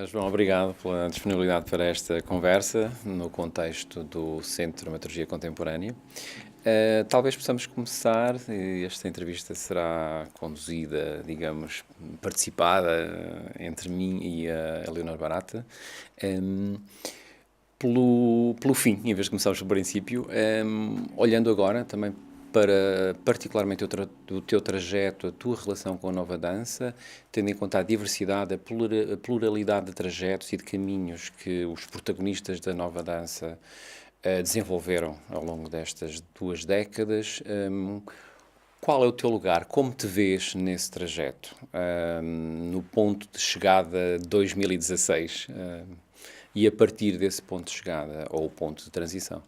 João, obrigado pela disponibilidade para esta conversa no contexto do Centro de Dramaturgia Contemporânea. Talvez possamos começar, e esta entrevista será conduzida, digamos, participada entre mim e a Eleonor Barata, pelo fim, em vez de começarmos pelo princípio, olhando agora também para particularmente o teu trajeto, a tua relação com a nova dança, tendo em conta a diversidade, a pluralidade de trajetos e de caminhos que os protagonistas da nova dança desenvolveram ao longo destas 2 décadas. Qual é o teu lugar? Como te vês nesse trajeto? No ponto de chegada 2016 e a partir desse ponto de chegada ou o ponto de transição?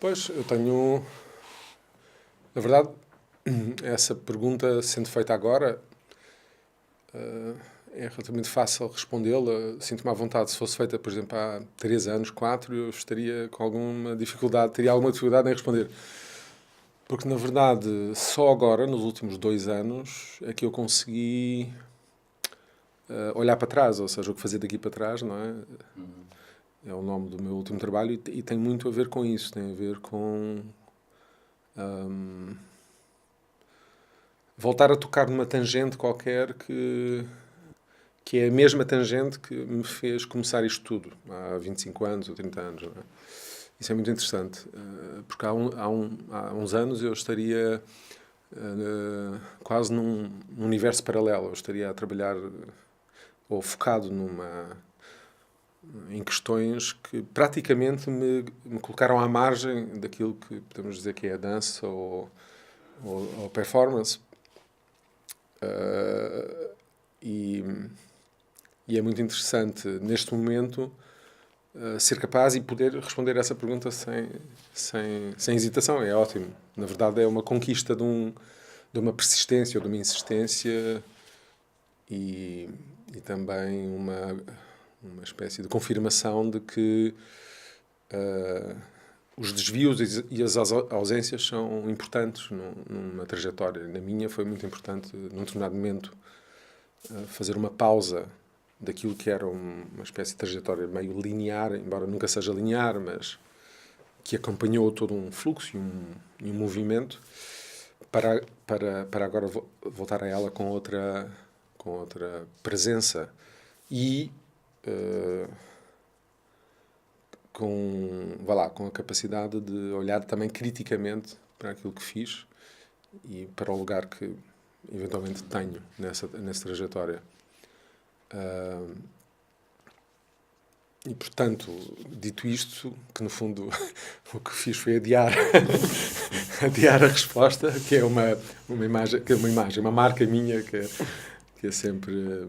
Pois, eu tenho... Na verdade, essa pergunta sendo feita agora, é relativamente fácil respondê-la. Sinto-me à vontade. Se fosse feita, por exemplo, há 3 anos, 4, eu estaria com alguma dificuldade, teria alguma dificuldade em responder. Porque, na verdade, só agora, nos últimos 2 anos, é que eu consegui olhar para trás, ou seja, o que fazer daqui para trás, não é? É o nome do meu último trabalho e tem muito a ver com isso, tem a ver com voltar a tocar numa tangente qualquer que é a mesma tangente que me fez começar isto tudo, há 25 anos ou 30 anos. Não é? Isso é muito interessante, porque há uns anos eu estaria quase num universo paralelo, eu estaria a trabalhar ou focado em questões que praticamente me colocaram à margem daquilo que podemos dizer que é a dança ou performance. E é muito interessante, neste momento, ser capaz e poder responder essa pergunta sem hesitação. É ótimo. Na verdade, é uma conquista de uma persistência ou de uma insistência e também uma espécie de confirmação de que os desvios e as ausências são importantes numa trajetória. Na minha foi muito importante, num determinado momento, fazer uma pausa daquilo que era uma espécie de trajetória meio linear, embora nunca seja linear, mas que acompanhou todo um fluxo e um movimento, para agora voltar a ela com outra presença e com a capacidade de olhar também criticamente para aquilo que fiz e para o lugar que eventualmente tenho nessa trajetória. E, portanto, dito isto, que no fundo o que fiz foi adiar a resposta, que é uma imagem, uma marca minha que é sempre...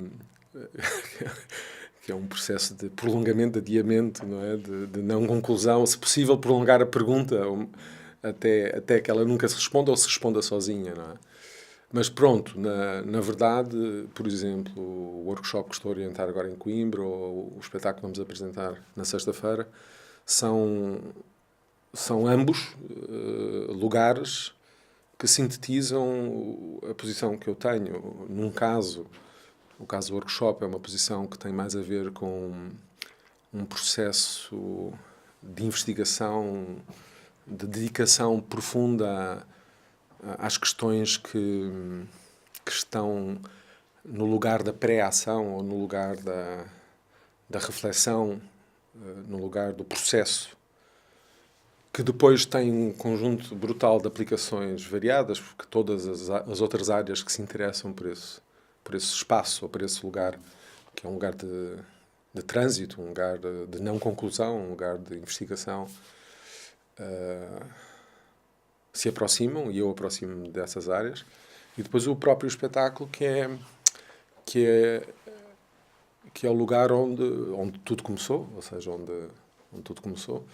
que é um processo de prolongamento, de adiamento, não é? De não conclusão, se possível prolongar a pergunta até que ela nunca se responda ou se responda sozinha, não é? Mas pronto, na verdade, por exemplo, o workshop que estou a orientar agora em Coimbra ou o espetáculo que vamos apresentar na sexta-feira são ambos lugares que sintetizam a posição que eu tenho. Num caso, o caso do workshop é uma posição que tem mais a ver com um processo de investigação, de dedicação profunda às questões que estão no lugar da pré-ação ou no lugar da reflexão, no lugar do processo, que depois tem um conjunto brutal de aplicações variadas, porque todas as outras áreas que se interessam por esse espaço ou por esse lugar, que é um lugar de trânsito, um lugar de não conclusão, um lugar de investigação, se aproximam, e eu aproximo-me dessas áreas. E depois o próprio espetáculo, que é o lugar onde tudo começou, ou seja, onde tudo começou,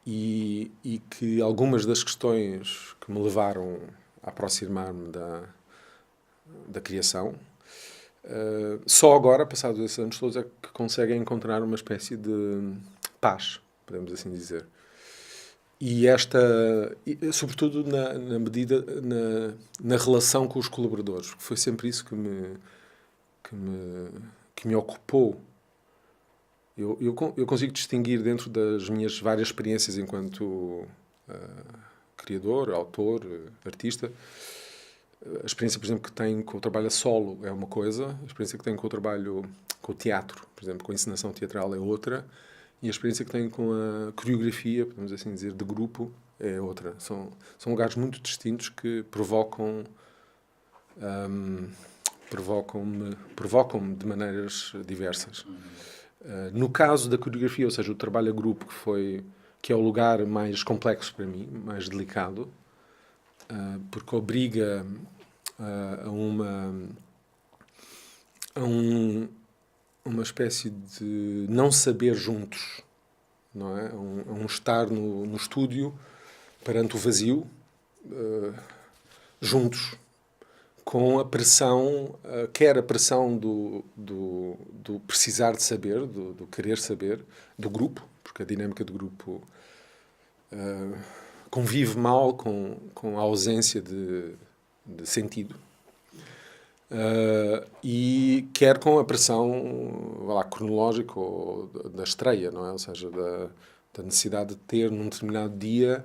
e que algumas das questões que me levaram a aproximar-me da criação, só agora, passados esses anos todos, é que conseguem encontrar uma espécie de paz, podemos assim dizer. E sobretudo na medida, na relação com os colaboradores, que foi sempre isso que que me ocupou. Eu consigo distinguir dentro das minhas várias experiências enquanto criador, autor, artista. A experiência, por exemplo, que tenho com o trabalho a solo é uma coisa, a experiência que tenho com o trabalho com o teatro, por exemplo, com a encenação teatral é outra, e a experiência que tenho com a coreografia, podemos assim dizer, de grupo, é outra. São lugares muito distintos que provocam-me de maneiras diversas. No caso da coreografia, ou seja, o trabalho a grupo, que é o lugar mais complexo para mim, mais delicado, porque obriga a uma espécie de não saber juntos, não é? A um estar no estúdio perante o vazio, juntos, com a pressão, quer a pressão do precisar de saber, do querer saber, do grupo, porque a dinâmica do grupo convive mal com a ausência de sentido. E quer com a pressão cronológica ou da estreia, não é? Ou seja, da necessidade de ter num determinado dia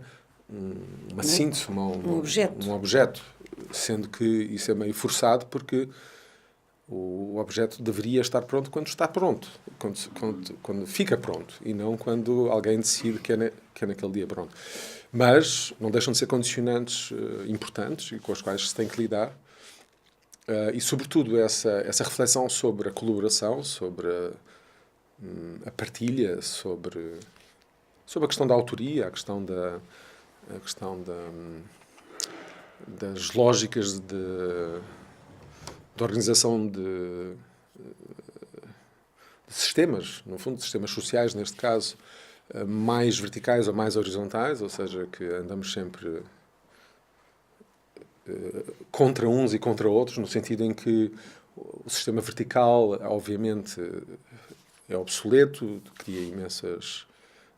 uma síntese, um objeto, sendo que isso é meio forçado porque o objeto deveria estar pronto quando está pronto, quando fica pronto, e não quando alguém decide que é naquele dia pronto. Mas não deixam de ser condicionantes importantes e com os quais se tem que lidar. E, sobretudo, essa reflexão sobre a colaboração, sobre a partilha, sobre a questão da autoria, a questão das lógicas de organização de sistemas, no fundo, de sistemas sociais, neste caso, mais verticais ou mais horizontais, ou seja, que andamos sempre contra uns e contra outros, no sentido em que o sistema vertical, obviamente, é obsoleto, cria imensas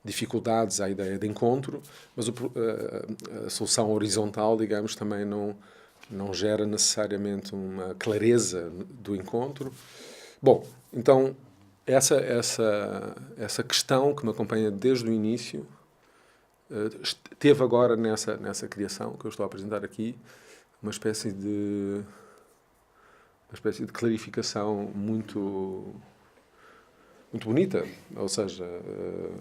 dificuldades à ideia de encontro, mas a solução horizontal, digamos, também não gera necessariamente uma clareza do encontro. Bom, então, essa questão que me acompanha desde o início teve agora nessa criação que eu estou a apresentar aqui uma espécie de clarificação muito bonita, ou seja,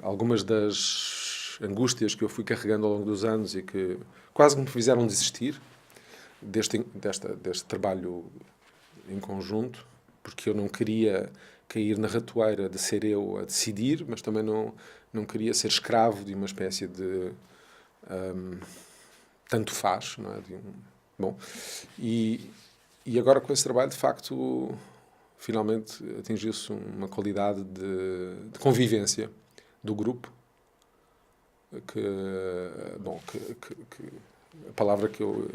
algumas das angústias que eu fui carregando ao longo dos anos e que quase me fizeram desistir deste trabalho em conjunto, porque eu não queria cair na ratoeira de ser eu a decidir, mas também não queria ser escravo de uma espécie de tanto faz, não é? Bom, e agora com esse trabalho, de facto, finalmente atingiu-se uma qualidade de convivência do grupo, que a palavra que eu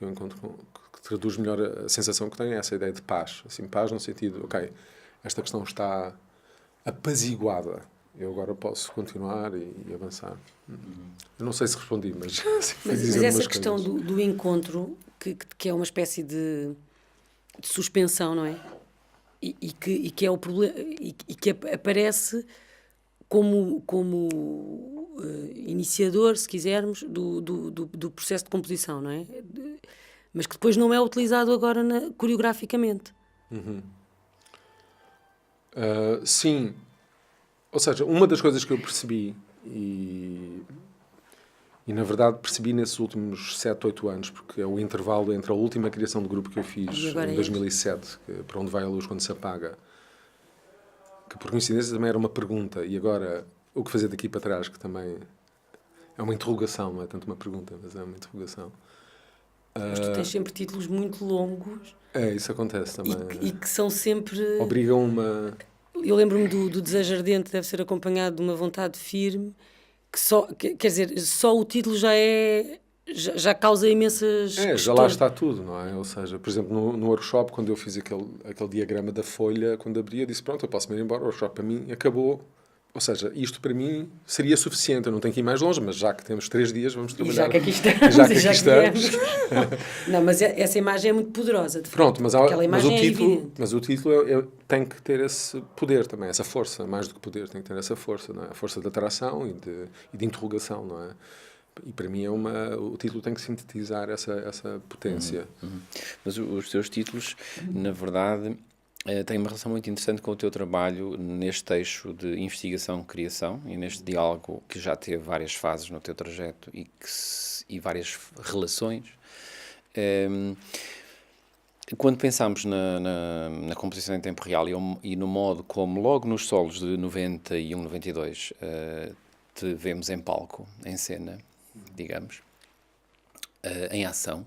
encontro que traduz melhor a sensação que tenho é essa ideia de paz. Assim, paz no sentido, ok, esta questão está apaziguada, eu agora posso continuar e avançar. Eu não sei se respondi, mas mas essa questão do encontro, que é uma espécie de suspensão, não é? E que é o problema, e que aparece como iniciador, se quisermos, do processo de composição, não é? Mas que depois não é utilizado agora coreograficamente. Sim. Ou seja, uma das coisas que eu percebi, e na verdade percebi nesses últimos 7, 8 anos, porque é o intervalo entre a última criação de grupo que eu fiz em 2007, Para Onde Vai a Luz Quando Se Apaga, que por coincidência também era uma pergunta, e agora o que fazer daqui para trás, que também é uma interrogação, não é tanto uma pergunta, mas é uma interrogação. Mas tu tens sempre títulos muito longos. Isso acontece também. E que são sempre... Obrigam uma... Eu lembro-me do desejo ardente, deve ser acompanhado de uma vontade firme, quer dizer, só o título já causa imensas questões. Já lá está tudo, não é? Ou seja, por exemplo, no workshop, quando eu fiz aquele diagrama da folha, quando abria, disse, pronto, eu posso me ir embora, o workshop para mim acabou, Ou seja, isto para mim seria suficiente. Eu não tenho que ir mais longe, mas já que temos 3 dias, vamos trabalhar. E já que aqui estamos. Não, mas essa imagem é muito poderosa, de facto. Pronto, mas o título tem que ter esse poder também, essa força. Mais do que poder, tem que ter essa força, não é? A força de atração e de interrogação, não é? E para mim o título tem que sintetizar essa potência. Mas os teus títulos, na verdade, têm uma relação muito interessante com o teu trabalho neste eixo de investigação-criação e neste diálogo que já teve várias fases no teu trajeto e várias relações. Quando pensamos na composição em tempo real e no modo como logo nos solos de 91, 92 te vemos em palco, em cena, digamos, em ação,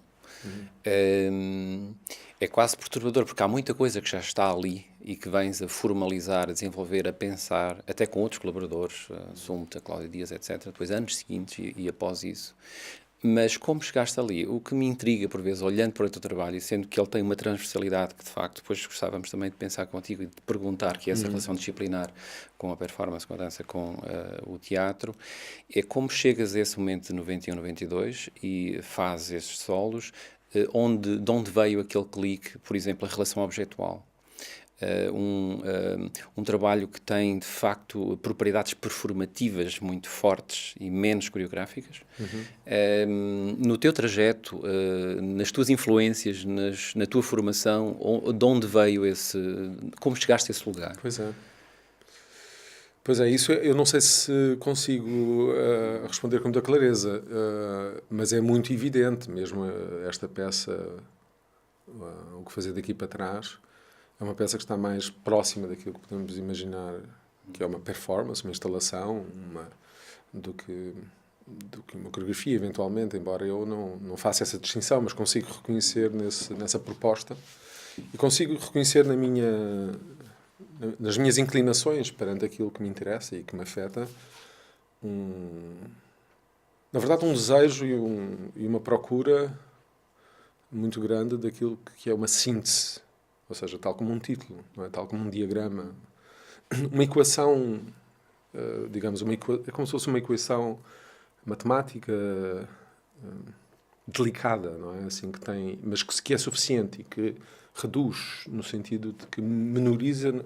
é quase perturbador, porque há muita coisa que já está ali e que vens a formalizar, a desenvolver, a pensar, até com outros colaboradores, Sumta, Cláudio Dias, etc., depois anos seguintes e após isso. Mas como chegaste ali, o que me intriga por vezes, olhando para o teu trabalho e sendo que ele tem uma transversalidade que de facto depois gostávamos também de pensar contigo e de perguntar, que é essa relação disciplinar com a performance, com a dança, com o teatro, é como chegas a esse momento de 91, 92 e fazes esses solos, de onde veio aquele clique, por exemplo, a relação objetual. Um trabalho que tem, de facto, propriedades performativas muito fortes e menos coreográficas. No teu trajeto, nas tuas influências, na tua formação, de onde veio como chegaste a esse lugar? Pois é, isso eu não sei se consigo responder com muita clareza, mas é muito evidente, mesmo esta peça, o que fazer daqui para trás, é uma peça que está mais próxima daquilo que podemos imaginar que é uma performance, uma instalação, do que uma coreografia, eventualmente, embora eu não faça essa distinção, mas consigo reconhecer nessa proposta e consigo reconhecer nas minhas inclinações perante aquilo que me interessa e que me afeta, na verdade, um desejo e uma procura muito grande daquilo que é uma síntese. Ou seja, tal como um título, não é? Tal como um diagrama. Uma equação, digamos, é como se fosse uma equação matemática delicada, não é? Assim, mas que é suficiente e que reduz, no sentido de que menoriza,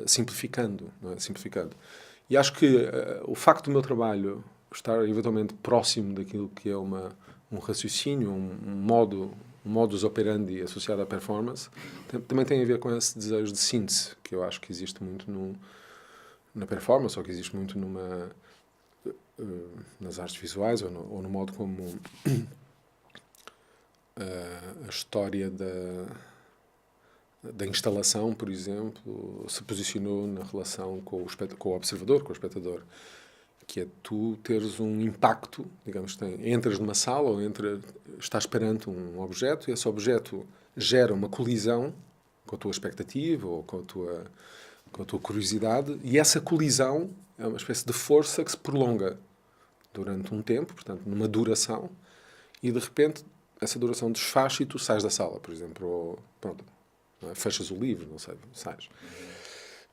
simplificando, não é? Simplificando. E acho que o facto do meu trabalho estar eventualmente próximo daquilo que é um raciocínio, um modus operandi associado à performance, também tem a ver com esse desejo de síntese, que eu acho que existe muito na performance, ou que existe muito nas artes visuais, ou no modo como a história da instalação, por exemplo, se posicionou na relação com o observador, com o espectador. Que é tu teres um impacto, digamos, entras numa sala ou estás perante um objeto e esse objeto gera uma colisão com a tua expectativa ou com a tua curiosidade e essa colisão é uma espécie de força que se prolonga durante um tempo, portanto, numa duração, e de repente essa duração desfaz e tu sais da sala, por exemplo, ou pronto, não é? Fechas o livro, não sei, sais.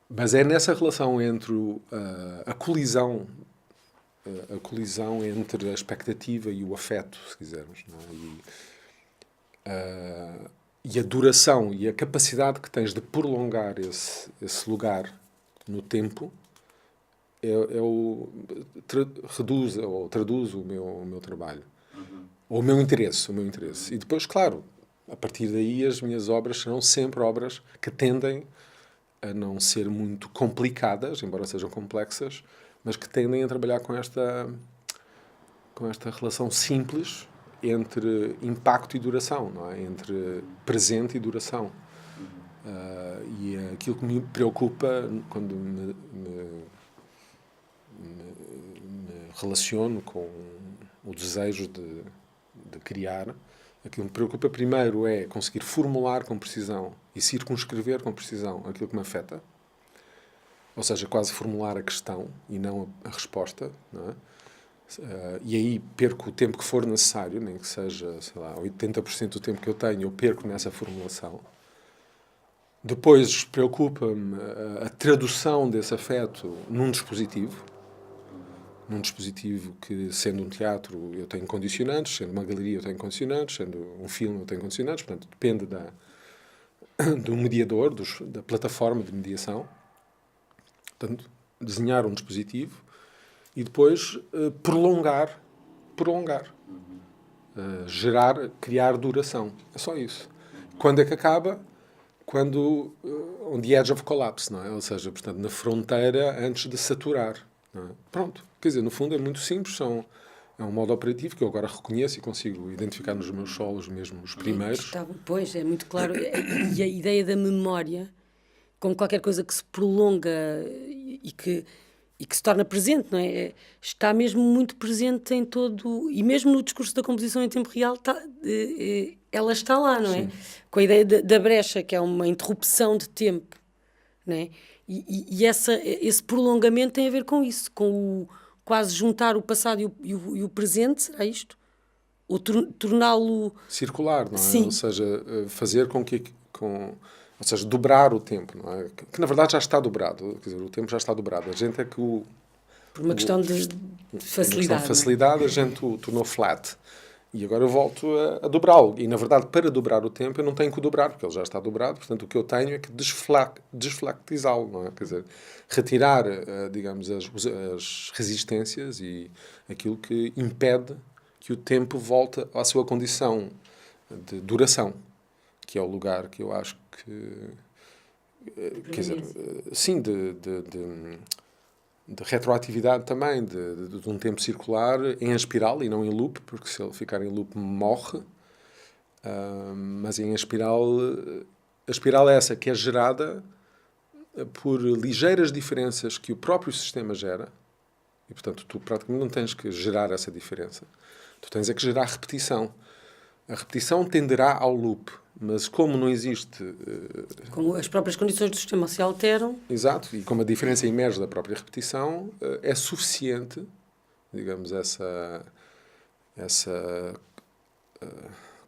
Mas é nessa relação entre a colisão entre a expectativa e o afeto, se quisermos, não é? E a duração e a capacidade que tens de prolongar esse lugar no tempo reduz ou traduz o meu trabalho. Ou o meu interesse. E depois, claro, a partir daí as minhas obras serão sempre obras que tendem a não ser muito complicadas, embora sejam complexas, mas que tendem a trabalhar com esta relação simples entre impacto e duração, não é? Entre presente e duração. E é aquilo que me preocupa quando me relaciono com o desejo de criar. Aquilo que me preocupa primeiro é conseguir formular com precisão e circunscrever com precisão aquilo que me afeta. Ou seja, quase formular a questão e não a resposta, não é? E aí perco o tempo que for necessário, nem que seja, sei lá, 80% do tempo que eu tenho, eu perco nessa formulação. Depois preocupa-me a tradução desse afeto num dispositivo que, sendo um teatro, eu tenho condicionantes, sendo uma galeria eu tenho condicionantes, sendo um filme eu tenho condicionantes, portanto, depende do mediador, da plataforma de mediação. Portanto, desenhar um dispositivo e depois prolongar, criar duração. É só isso. Quando é que acaba? Quando, on the edge of collapse, não é? Ou seja, portanto, na fronteira antes de saturar. Não é? Pronto. Quer dizer, no fundo é muito simples, é um modo operativo que eu agora reconheço e consigo identificar nos meus solos, mesmo os primeiros. Pois, é muito claro. E a ideia da memória, como qualquer coisa que se prolonga e que se torna presente, não é? Está mesmo muito presente em todo... E mesmo no discurso da composição em tempo real, ela está lá, não é? Sim. Com a ideia da brecha, que é uma interrupção de tempo, não é? E esse prolongamento tem a ver com isso, com o quase juntar o passado e o presente, será isto? Ou torná-lo... circular, não é? Sim. Ou seja, fazer com que... Ou seja, dobrar o tempo, não é? Que na verdade já está dobrado. Quer dizer, o tempo já está dobrado. A gente é que por uma questão de facilidade. Uma questão de facilidade, a gente o tornou flat. E agora eu volto a dobrá-lo. E, na verdade, para dobrar o tempo, eu não tenho que o dobrar, porque ele já está dobrado. Portanto, o que eu tenho é que desflactizá-lo, não é? Quer dizer, retirar, digamos, as resistências e aquilo que impede que o tempo volte à sua condição de duração, que é o lugar que eu acho que... quer dizer, sim, de retroatividade também, de um tempo circular em espiral e não em loop, porque se ele ficar em loop morre. Mas em espiral, a espiral é essa, que é gerada por ligeiras diferenças que o próprio sistema gera, e portanto tu praticamente não tens que gerar essa diferença. Tu tens é que gerar repetição. A repetição tenderá ao loop, mas como não existe... como as próprias condições do sistema se alteram... Exato, e como a diferença emerge da própria repetição, é suficiente, digamos, essa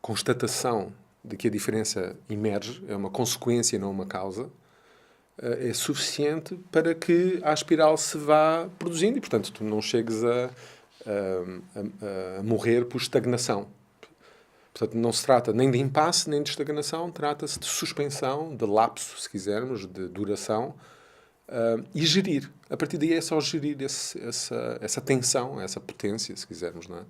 constatação de que a diferença emerge, é uma consequência e não uma causa, é suficiente para que a espiral se vá produzindo e, portanto, tu não chegues a morrer por estagnação. Portanto, não se trata nem de impasse, nem de estagnação, trata-se de suspensão, de lapso, se quisermos, de duração, e gerir. A partir daí é só gerir essa tensão, essa potência, se quisermos, não é?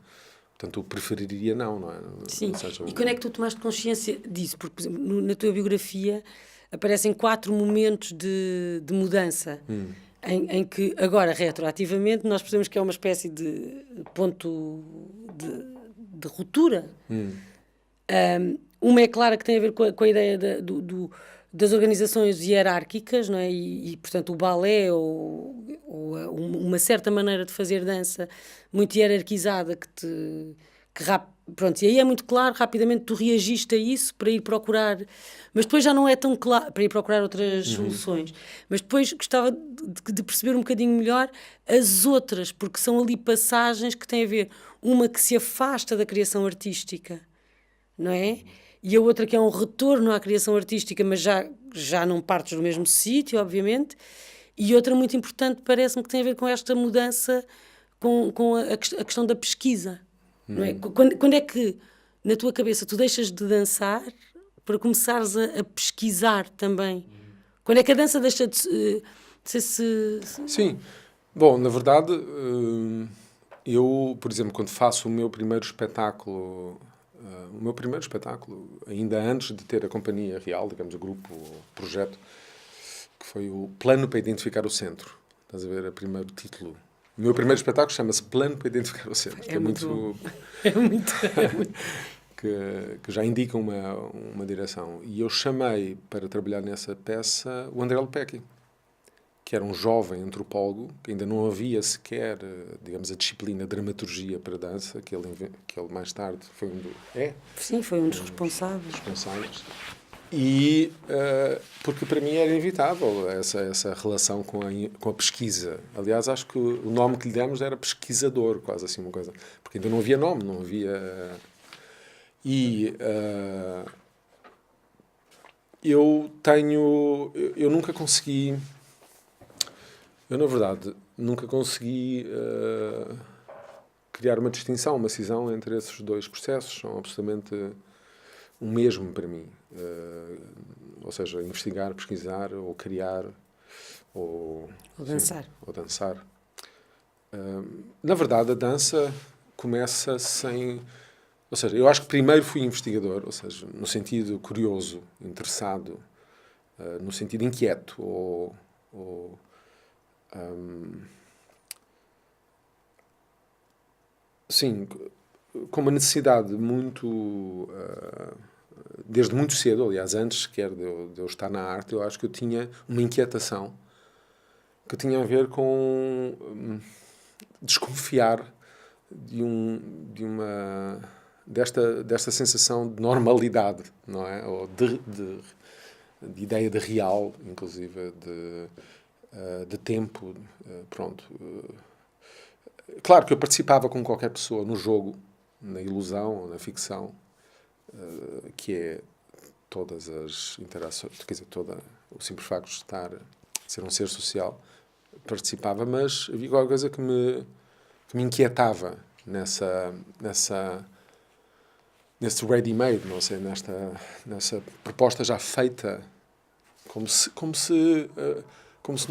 Portanto, eu preferiria não é? Sim, e quando é que tu tomaste consciência disso? Porque, por exemplo, na tua biografia aparecem 4 momentos de mudança, em que, agora, retroativamente, nós percebemos que é uma espécie de ponto de ruptura. Uma é clara que tem a ver com a ideia das organizações hierárquicas, não é? Portanto, o balé ou uma certa maneira de fazer dança muito hierarquizada pronto, e aí é muito claro, rapidamente tu reagiste a isso para ir procurar, mas depois já não é tão claro, para ir procurar outras soluções, mas depois gostava de perceber um bocadinho melhor as outras, porque são ali passagens que têm a ver, uma que se afasta da criação artística, não é? E a outra que é um retorno à criação artística, mas já não partes do mesmo sítio, obviamente. E outra muito importante, parece-me que tem a ver com esta mudança, com a questão da pesquisa. Não é? Quando é que, na tua cabeça, tu deixas de dançar para começares a pesquisar também? Quando é que a dança deixa de se... Sim. Bom, na verdade, eu, por exemplo, quando faço o meu primeiro espetáculo... ainda antes de ter a Companhia Real, digamos, o grupo, o projeto, que foi o Plano para Identificar o Centro. Estás a ver? O primeiro título. O meu primeiro espetáculo chama-se Plano para Identificar o Centro. É muito... É muito... que já indica uma direção. E eu chamei para trabalhar nessa peça o André Lepecki, que era um jovem antropólogo, que ainda não havia sequer, digamos, a disciplina de dramaturgia para dança, que ele mais tarde foi Sim, foi um dos responsáveis. E porque para mim era inevitável essa relação com a pesquisa. Aliás, acho que o nome que lhe demos era pesquisador, quase assim uma coisa. Porque ainda não havia nome, não havia... eu nunca consegui, na verdade, nunca consegui criar uma distinção, uma cisão entre esses dois processos. São absolutamente o mesmo para mim. Ou seja, investigar, pesquisar, ou criar, ou dançar. Sim, ou dançar. Na verdade, a dança começa sem... Ou seja, eu acho que primeiro fui investigador, ou seja, no sentido curioso, interessado, no sentido inquieto, sim, com uma necessidade muito... desde muito cedo, aliás, antes sequer de eu estar na arte, eu acho que eu tinha uma inquietação que tinha a ver com desconfiar desta sensação de normalidade, não é? Ou de ideia de real, inclusive, de tempo, pronto. Claro que eu participava com qualquer pessoa no jogo, na ilusão ou na ficção, que é todas as interações, quer dizer, o simples facto de ser um ser social, participava, mas havia qualquer coisa que me inquietava nesse ready-made, não sei, nessa proposta já feita, como se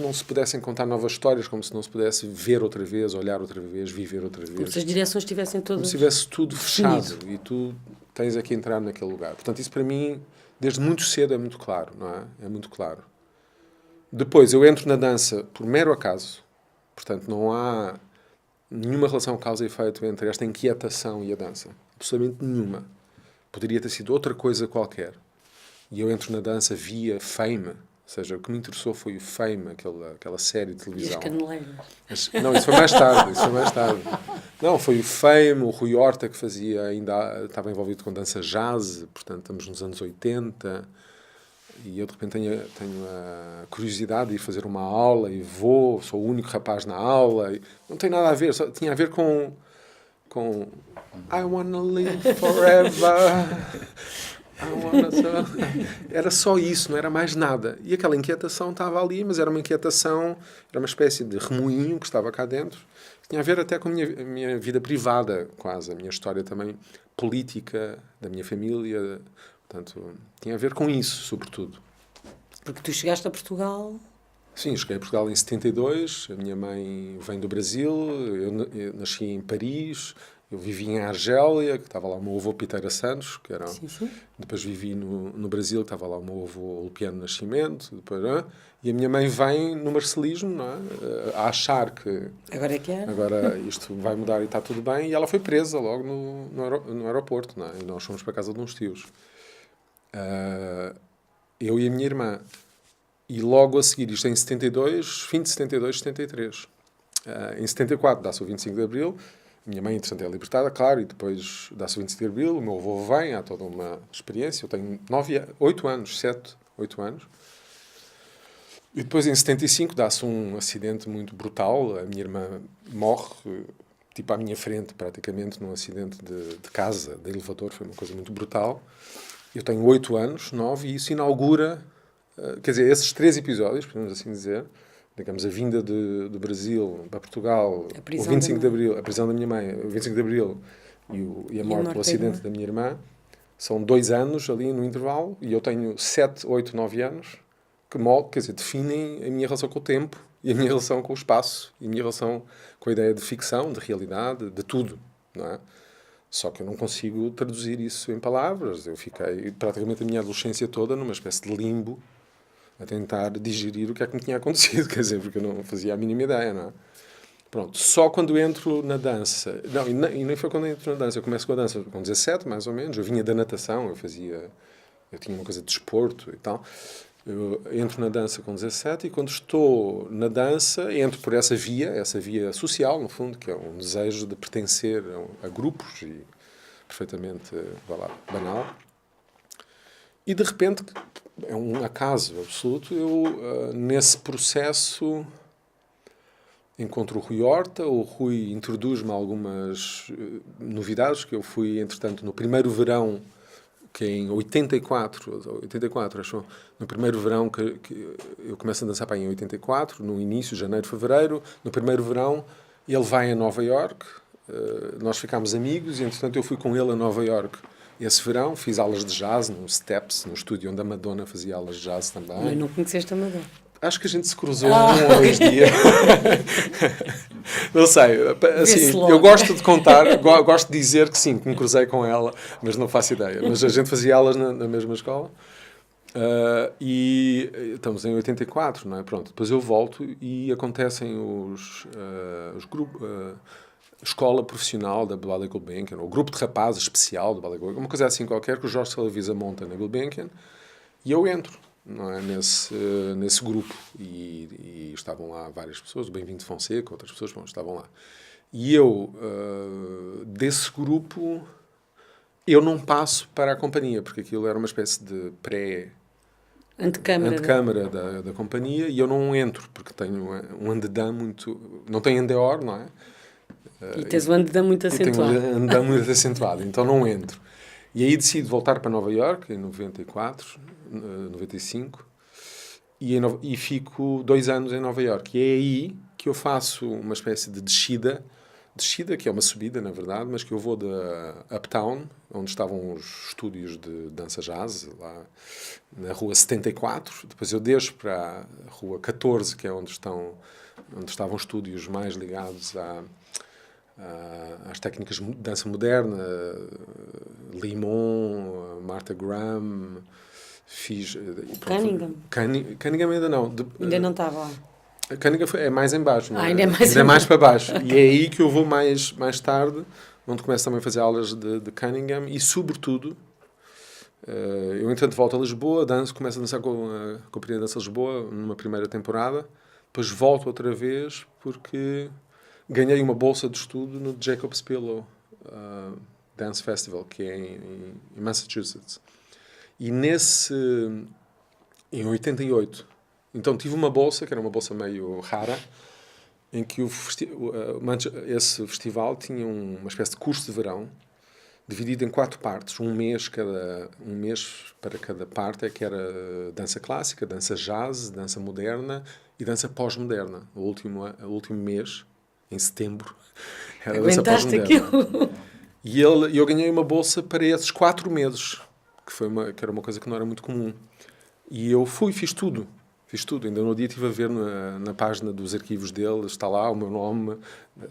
não se pudessem contar novas histórias, como se não se pudesse ver outra vez, olhar outra vez, viver outra vez. Como se as direções estivessem todas... Como se tivesse tudo fechado e tu tens aqui a entrar naquele lugar. Portanto, isso para mim, desde muito cedo, é muito claro, não é? É muito claro. Depois, eu entro na dança por mero acaso. Portanto, não há nenhuma relação causa e efeito entre esta inquietação e a dança. Absolutamente nenhuma. Poderia ter sido outra coisa qualquer. E eu entro na dança via Fame. Ou seja, o que me interessou foi o Fame, aquela série de televisão. E as caneleiras. Não, isso foi mais tarde. Não, foi o Fame, o Rui Horta, que estava envolvido com dança jazz, portanto, estamos nos anos 80, e eu, de repente, tenho a curiosidade de ir fazer uma aula, e sou o único rapaz na aula, e não tem nada a ver, só tinha a ver com I wanna live forever... Era só isso, não era mais nada. E aquela inquietação estava ali, mas era uma inquietação, era uma espécie de remoinho que estava cá dentro, que tinha a ver até com a minha vida privada, quase, a minha história também política, da minha família. Portanto, tinha a ver com isso, sobretudo. Porque tu chegaste a Portugal... Sim, cheguei a Portugal em 72, a minha mãe vem do Brasil, eu nasci em Paris... Eu vivi em Argélia, que estava lá o meu avô Piteira Santos, que era... Sim. Depois vivi no Brasil, que estava lá o meu avô Ulpiano Nascimento, depois, e a minha mãe vem no marcelismo, não é? A achar que... Agora é que é. Agora isto vai mudar e está tudo bem, e ela foi presa logo no aeroporto, não é? E nós fomos para a casa de uns tios. Eu e a minha irmã. E logo a seguir, isto em 72, fim de 72, 73. Em 74 dá-se o 25 de Abril... Minha mãe, entretanto, é libertada, claro, e depois dá-se o 25 de Abril, o meu avô vem, há toda uma experiência. Eu tenho 8 anos. E depois, em 75, dá-se um acidente muito brutal. A minha irmã morre, tipo à minha frente, praticamente, num acidente de casa, de elevador. Foi uma coisa muito brutal. Eu tenho 8 anos, 9, e isso inaugura... quer dizer, esses 3 episódios, podemos assim dizer... digamos, a vinda do Brasil para Portugal, o 25 de Abril, a prisão da minha mãe, o 25 de Abril e a morte pelo acidente da minha irmã, são 2 anos ali no intervalo, e eu tenho 7, 8, 9 anos, que quer dizer, definem a minha relação com o tempo, e a minha relação com o espaço, e a minha relação com a ideia de ficção, de realidade, de tudo, não é? Só que eu não consigo traduzir isso em palavras. Eu fiquei praticamente a minha adolescência toda numa espécie de limbo, a tentar digerir o que é que me tinha acontecido, quer dizer, porque eu não fazia a mínima ideia, não é? Pronto, só quando entro na dança... Não, e nem foi quando entro na dança. Eu começo com a dança com 17, mais ou menos. Eu vinha da natação, eu tinha uma coisa de desporto e tal. Eu entro na dança com 17 e quando estou na dança, entro por essa via social, no fundo, que é um desejo de pertencer a grupos, e perfeitamente, banal. E, de repente... é um acaso absoluto, eu, nesse processo, encontro o Rui Horta. O Rui introduz-me algumas novidades, que eu fui, entretanto, no primeiro verão que é em 84, acho, no primeiro verão que eu começo a dançar em 84, no início, janeiro, fevereiro, no primeiro verão, ele vai a Nova York, nós ficámos amigos e, entretanto, eu fui com ele a Nova York esse verão, fiz aulas de jazz no Steps, no estúdio onde a Madonna fazia aulas de jazz também. Mas não conheceste a Madonna? Acho que a gente se cruzou um ou dois dias. Não sei. Assim, eu gosto de contar, gosto de dizer que sim, que me cruzei com ela, mas não faço ideia. Mas a gente fazia aulas na mesma escola. E estamos em 84, não é? Pronto, depois eu volto e acontecem os grupos... escola profissional da Ballet Gulbenkian, ou grupo de rapazes especial da Ballet Gulbenkian, uma coisa assim qualquer que o Jorge Salavisa monta na Gulbenkian, e eu entro, não é, nesse grupo, e estavam lá várias pessoas, o Bem-vindo Fonseca, outras pessoas, bom, estavam lá. E eu, desse grupo, eu não passo para a companhia, porque aquilo era uma espécie de antecâmara da companhia, e eu não entro, porque tenho um andedã muito... Não tenho endeor, não é? E tens um andedã muito acentuado. Tenho um andedã muito acentuado, então não entro. E aí decido voltar para Nova Iorque, em 94, 95, e fico 2 anos em Nova Iorque. E é aí que eu faço uma espécie de descida, que é uma subida, na verdade, mas que eu vou da Uptown, onde estavam os estúdios de dança jazz, lá na rua 74. Depois eu desço para a rua 14, que é onde estavam estúdios mais ligados às técnicas de dança moderna, Limon, Martha Graham, fiz... Cunningham? Cunningham ainda não. Ainda não estava lá. Cunningham é mais em baixo, não é? Ainda é mais para baixo. E é aí que eu vou mais tarde, onde começo também a fazer aulas de Cunningham e, sobretudo, eu, entretanto, volto a Lisboa, começo a dançar com a Companhia de Dança Lisboa numa primeira temporada, depois volto outra vez porque ganhei uma bolsa de estudo no Jacob's Pillow Dance Festival, que é em Massachusetts. E em 88, então tive uma bolsa, que era uma bolsa meio rara, em que esse festival tinha uma espécie de curso de verão, dividido em 4 partes, um mês para cada parte, que era dança clássica, dança jazz, dança moderna e dança pós-moderna. O último mês, em setembro, era dança pós-moderna. E eu ganhei uma bolsa para esses 4 meses, que era uma coisa que não era muito comum. E eu fiz tudo. Ainda no dia estive a ver na página dos arquivos dele, está lá o meu nome,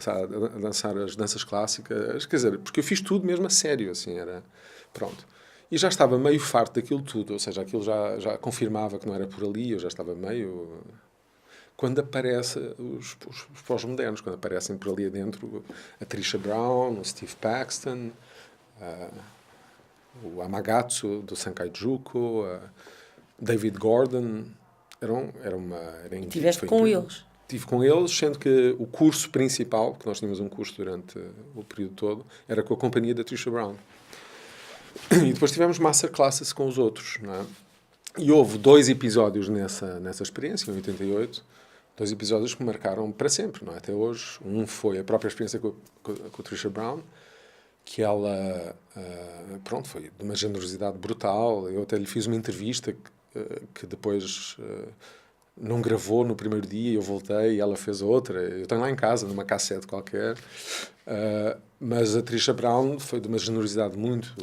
a dançar as danças clássicas, quer dizer, porque eu fiz tudo mesmo a sério, assim, era, pronto. E já estava meio farto daquilo tudo, ou seja, aquilo já confirmava que não era por ali, eu já estava meio... Quando aparecem os pós-modernos, quando aparecem por ali adentro a Trisha Brown, o Steve Paxton, o Amagatsu do Sankai Juko, David Gordon... Estiveste com eles? Estive com eles, sendo que o curso principal, que nós tínhamos um curso durante o período todo, era com a companhia da Trisha Brown. E depois tivemos masterclasses com os outros, não é? E houve 2 episódios nessa experiência, em 88, 2 episódios que me marcaram para sempre, não é? Até hoje. Um foi a própria experiência com a Trisha Brown, que ela, pronto, foi de uma generosidade brutal. Eu até lhe fiz uma entrevista que depois não gravou no primeiro dia, eu voltei e ela fez outra. Eu tenho lá em casa, numa cassete qualquer. Mas a Trisha Brown foi de uma generosidade muito,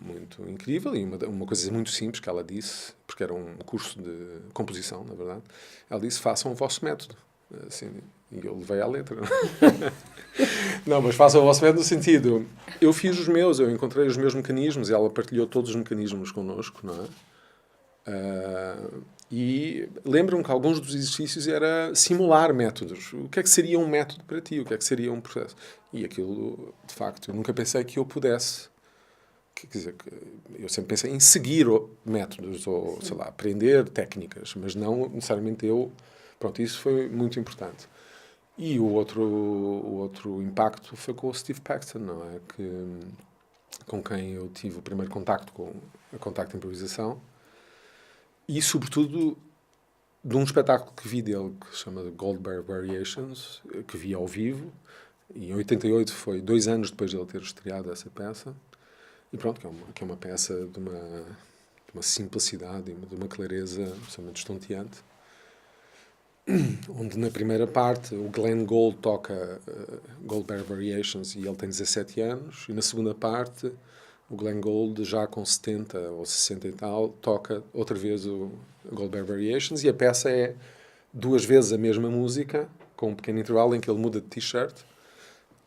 muito incrível e uma coisa muito simples que ela disse, porque era um curso de composição, na verdade. Ela disse, façam o vosso método. Assim, e eu levei à letra. Não, mas façam o vosso método no sentido... Eu fiz os meus, eu encontrei os meus mecanismos e ela partilhou todos os mecanismos connosco, não é? E lembro-me que alguns dos exercícios era simular métodos. O que é que seria um método para ti? O que é que seria um processo? E aquilo, de facto, eu nunca pensei que eu pudesse. Quer dizer, eu sempre pensei em seguir métodos ou, sei lá, aprender técnicas, mas não necessariamente eu. Pronto, isso foi muito importante. E o outro impacto foi com o Steve Paxton, não é? Com quem eu tive o primeiro contacto com a Contacto Improvisação. E, sobretudo, de um espetáculo que vi dele, que se chama Goldberg Variations, que vi ao vivo. E em 88 foi 2 anos depois de ele ter estreado essa peça. E pronto, que é uma peça de uma simplicidade e de uma clareza absolutamente estonteante, onde na primeira parte o Glenn Gould toca Goldberg Variations e ele tem 17 anos, e na segunda parte o Glenn Gould, já com 70 ou 60 e tal, toca outra vez o Goldberg Variations, e a peça é 2 vezes a mesma música, com um pequeno intervalo em que ele muda de t-shirt,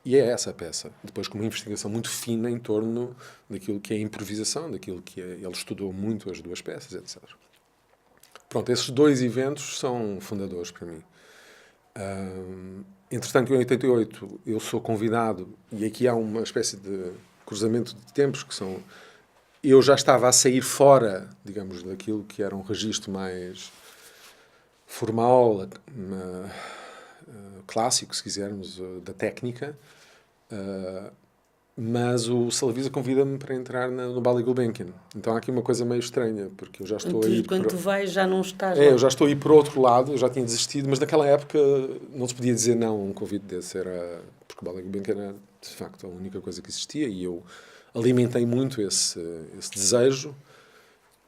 e é essa a peça. Depois com uma investigação muito fina em torno daquilo que é a improvisação, daquilo que é... Ele estudou muito as 2 peças, etc. Pronto, esses 2 eventos são fundadores para mim. Entretanto, em 88, eu sou convidado, e aqui há uma espécie de cruzamento de tempos, que são... Eu já estava a sair fora, digamos, daquilo que era um registro mais formal, clássico, se quisermos, da técnica, mas o Salavisa convida-me para entrar no Ballet Gulbenkian. Então há aqui uma coisa meio estranha, porque eu já estou a ir... Quando tu vais, já não estás... eu já estou a ir por outro lado, eu já tinha desistido, mas naquela época não se podia dizer não a um convite desse, porque o Ballet Gulbenkian era, de facto, a única coisa que existia, e eu alimentei muito esse desejo,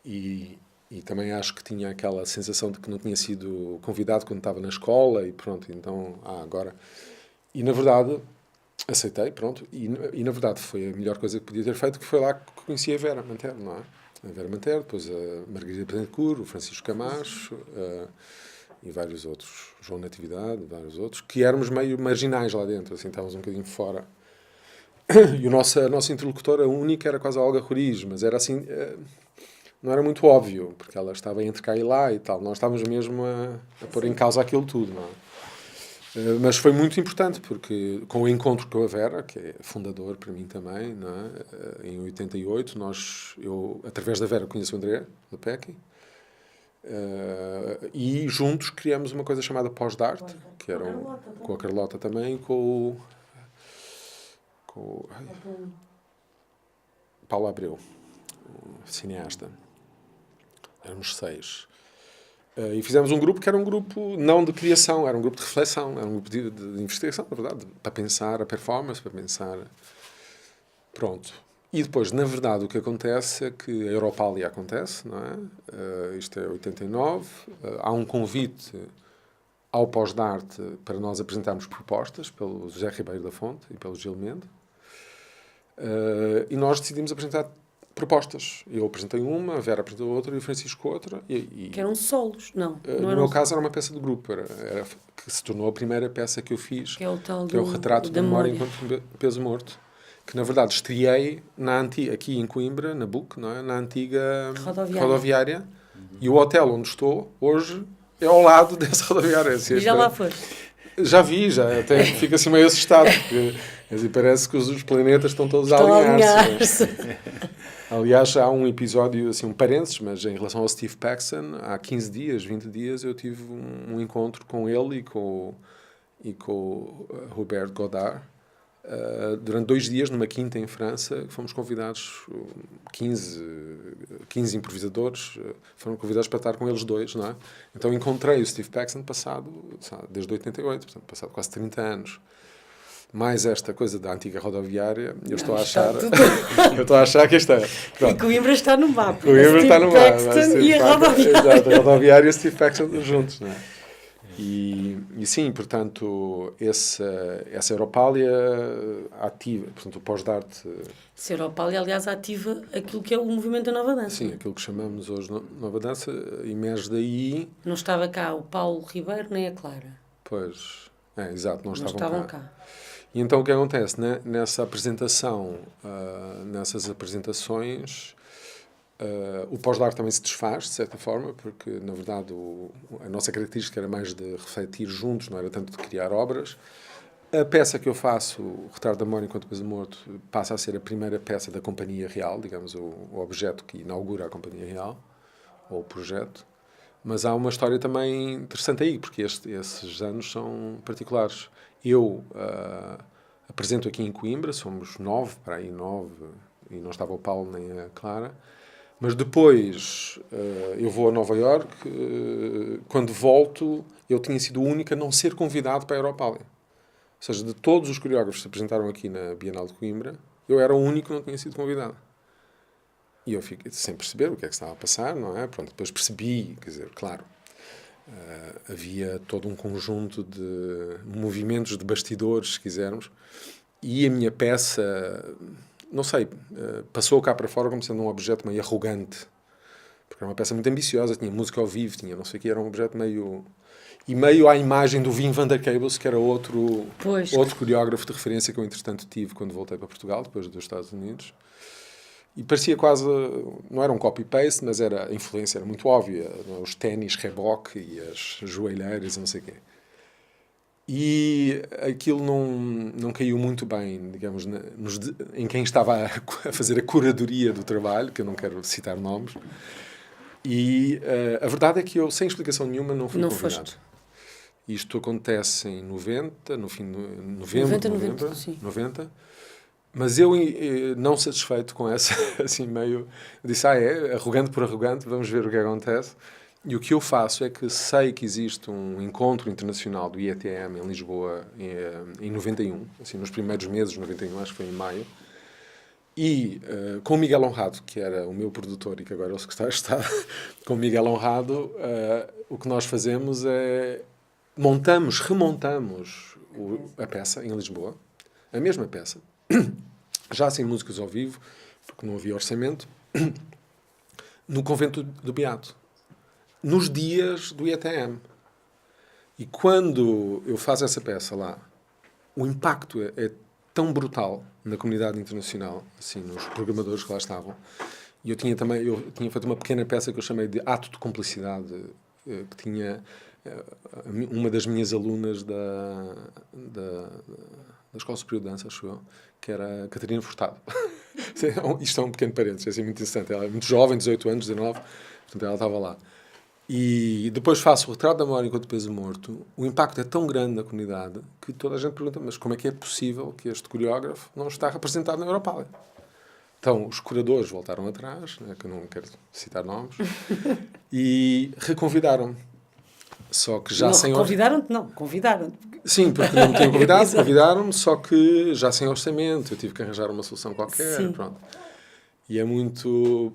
e também acho que tinha aquela sensação de que não tinha sido convidado quando estava na escola, e pronto, então, agora... E, na verdade, aceitei, pronto, e na verdade foi a melhor coisa que podia ter feito, que foi lá que conheci a Vera Manter, não é? A Vera Manter, depois a Margarida Betancourt, o Francisco Camacho, e vários outros, João Natividade, vários outros, que éramos meio marginais lá dentro, assim, estávamos um bocadinho fora. E a nossa interlocutora única era quase a Olga Roriz, mas era assim... não era muito óbvio, porque ela estava entre cá e lá e tal. Nós estávamos mesmo a pôr em causa aquilo tudo, não é? Mas foi muito importante, porque com o encontro com a Vera, que é fundador para mim também, não é? Em 88, eu, através da Vera, conheço o André Lepecki, e juntos criamos uma coisa chamada Pós-Darte, que era com a Carlota também, com o Paulo Abreu, o cineasta. Éramos 6. E fizemos um grupo que era um grupo não de criação, era um grupo de reflexão, era um grupo de investigação, na verdade, para pensar a performance, para pensar... Pronto. E depois, na verdade, o que acontece é que a Europália acontece, não é? Isto é 89, há um convite ao Pós-Darte para nós apresentarmos propostas pelo José Ribeiro da Fonte e pelo Gil Mende, e nós decidimos apresentar propostas. Eu apresentei uma, a Vera apresentou outra e o Francisco outra. Que eram solos, não? No meu caso era uma peça de grupo, que se tornou a primeira peça que eu fiz, que é o tal que é o Retrato da Memória enquanto Peso Morto, que na verdade estreiei aqui em Coimbra, na BUC, não é? Na antiga rodoviária. E o hotel onde estou hoje é ao lado dessa rodoviária. Assim, e já lá foste? Já vi, até fico assim meio assustado, porque parece que os planetas estão todos a alinhar-se. Aliás, há um episódio, assim, um parênteses, mas em relação ao Steve Paxton, há 15 dias, 20 dias, eu tive um encontro com ele e com o Robert Godard, durante 2 dias, numa quinta em França, fomos convidados, 15 improvisadores, foram convidados para estar com eles 2, não é? Então encontrei o Steve Paxton desde 88, portanto, passado quase 30 anos. Mais esta coisa da antiga rodoviária, eu estou a achar que esta é. Pronto. E Coimbra está no mapa. Coimbra está no mapa. E a rodoviária. Exato, a rodoviária e o Steve Paxton juntos, não é? E sim, portanto, essa Europália ativa, portanto, o Pós-Darte... Essa Europália, aliás, ativa aquilo que é o movimento da Nova Dança. Sim, aquilo que chamamos hoje Nova Dança, emerge daí... Não estava cá o Paulo Ribeiro nem a Clara. Pois, exato, não estavam cá. E então o que acontece? Nessa apresentação, nessas apresentações, o Pós-Darte também se desfaz, de certa forma, porque, na verdade, a nossa característica era mais de refletir juntos, não era tanto de criar obras. A peça que eu faço, o Retrato da Memória enquanto Peso Morto, passa a ser a primeira peça da Companhia Real, digamos, o objeto que inaugura a Companhia Real, ou o projeto. Mas há uma história também interessante aí, porque esses anos são particulares. Eu apresento aqui em Coimbra, somos 9, e não estava o Paulo nem a Clara, mas depois eu vou a Nova Iorque, quando volto eu tinha sido o único a não ser convidado para a Europália. Ou seja, de todos os coreógrafos que se apresentaram aqui na Bienal de Coimbra, eu era o único que não tinha sido convidado. E eu fiquei sem perceber o que é que estava a passar, não é? Pronto, depois percebi, quer dizer, claro, havia todo um conjunto de movimentos de bastidores, se quisermos, e a minha peça, não sei, passou cá para fora como sendo um objeto meio arrogante, porque era uma peça muito ambiciosa, tinha música ao vivo, tinha não sei o que, era um objeto meio... E meio à imagem do Wim van der Keibels, que era outro coreógrafo de referência que eu, entretanto, tive quando voltei para Portugal, depois dos Estados Unidos. E parecia quase, não era um copy-paste, mas a influência era muito óbvia. Os ténis Reebok e as joelheiras e não sei o quê. E aquilo não caiu muito bem, digamos, em quem estava a fazer a curadoria do trabalho, que eu não quero citar nomes. E a verdade é que eu, sem explicação nenhuma, não fui convidado. Foste. Isto acontece em 90, no fim de novembro, 90. Mas eu, não satisfeito com essa, assim, meio... disse, é arrogante por arrogante, vamos ver o que acontece. E o que eu faço é que sei que existe um encontro internacional do IETM em Lisboa em 91, assim, nos primeiros meses de 91, acho que foi em maio. E com o Miguel Honrado, que era o meu produtor e que agora é o secretário de Estado, com o Miguel Honrado, o que nós fazemos é remontamos a peça em Lisboa, a mesma peça, já sem músicas ao vivo, porque não havia orçamento, no Convento do Beato, nos dias do IETM. E quando eu faço essa peça lá, o impacto é tão brutal na comunidade internacional, assim, nos programadores que lá estavam. E eu tinha feito uma pequena peça que eu chamei de Ato de Cumplicidade, que tinha uma das minhas alunas da Escola Superior de Dança, acho eu, que era a Catarina Furtado. Isto é um pequeno parênteses, é assim, muito interessante. Ela é muito jovem, 18 anos, 19, portanto ela estava lá. E depois faço o Retrato da Memória enquanto Peso Morto. O impacto é tão grande na comunidade que toda a gente pergunta, mas como é que é possível que este coreógrafo não está representado na Europália? Então, os curadores voltaram atrás, né, que eu não quero citar nomes, e reconvidaram-me. Só que já não, sem... Convidaram-te? Não, convidaram-te. Sim, porque não me tinham convidado, convidaram-me, só que já sem orçamento, eu tive que arranjar uma solução qualquer, Sim. Pronto. E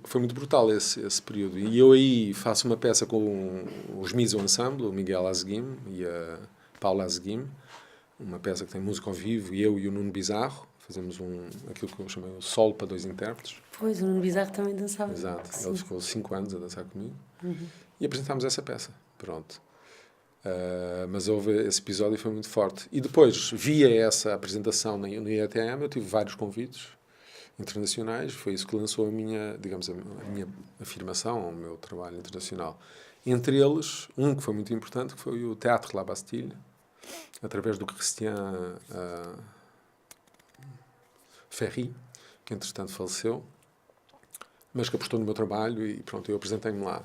foi muito brutal esse período. E eu aí faço uma peça com os Miso Ensemble, o Miguel Azeguim e a Paula Azeguim, uma peça que tem música ao vivo, e eu e o Nuno Bizarro fazemos aquilo que eu chamei o solo para 2 intérpretes. Pois, o Nuno Bizarro também dançava. Exato, Sim. ele ficou 5 anos a dançar comigo. E apresentámos essa peça, pronto. Mas houve esse episódio e foi muito forte. E depois, via essa apresentação no IETM, eu tive vários convites internacionais, foi isso que lançou a minha afirmação, o meu trabalho internacional. Entre eles, um que foi muito importante, que foi o Théâtre La Bastille, através do Christian Ferry, que entretanto faleceu, mas que apostou no meu trabalho e pronto, eu apresentei-me lá.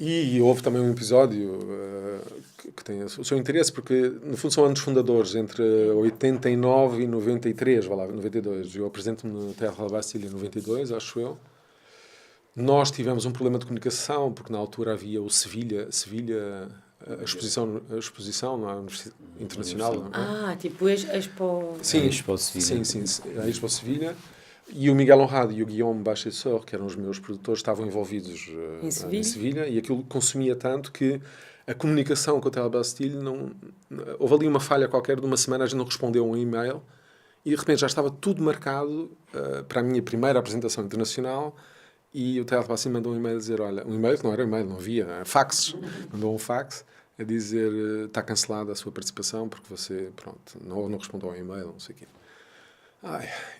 E houve também um episódio que tem o seu interesse, porque, no fundo, são anos fundadores, entre 89 e 93, 92. Eu apresento-me no Théâtre La Bastille em 92, acho eu. Nós tivemos um problema de comunicação, porque na altura havia o Sevilha, a exposição não é? Internacional. Não é? Tipo Expo... Sim, Expo Sevilha. Sim, a Expo Sevilha. E o Miguel Honrado e o Guillaume Bachessor, que eram os meus produtores, estavam envolvidos em Sevilha, e aquilo consumia tanto que a comunicação com o Hotel Bastille houve ali uma falha qualquer, de uma semana a gente não respondeu a um e-mail, e de repente já estava tudo marcado para a minha primeira apresentação internacional, e o Hotel Bastille mandou um e-mail a dizer, olha, um e-mail que não era e-mail, não havia, era faxes, mandou um fax a dizer, está cancelada a sua participação, porque você, pronto, não respondeu ao e-mail, não sei o quê.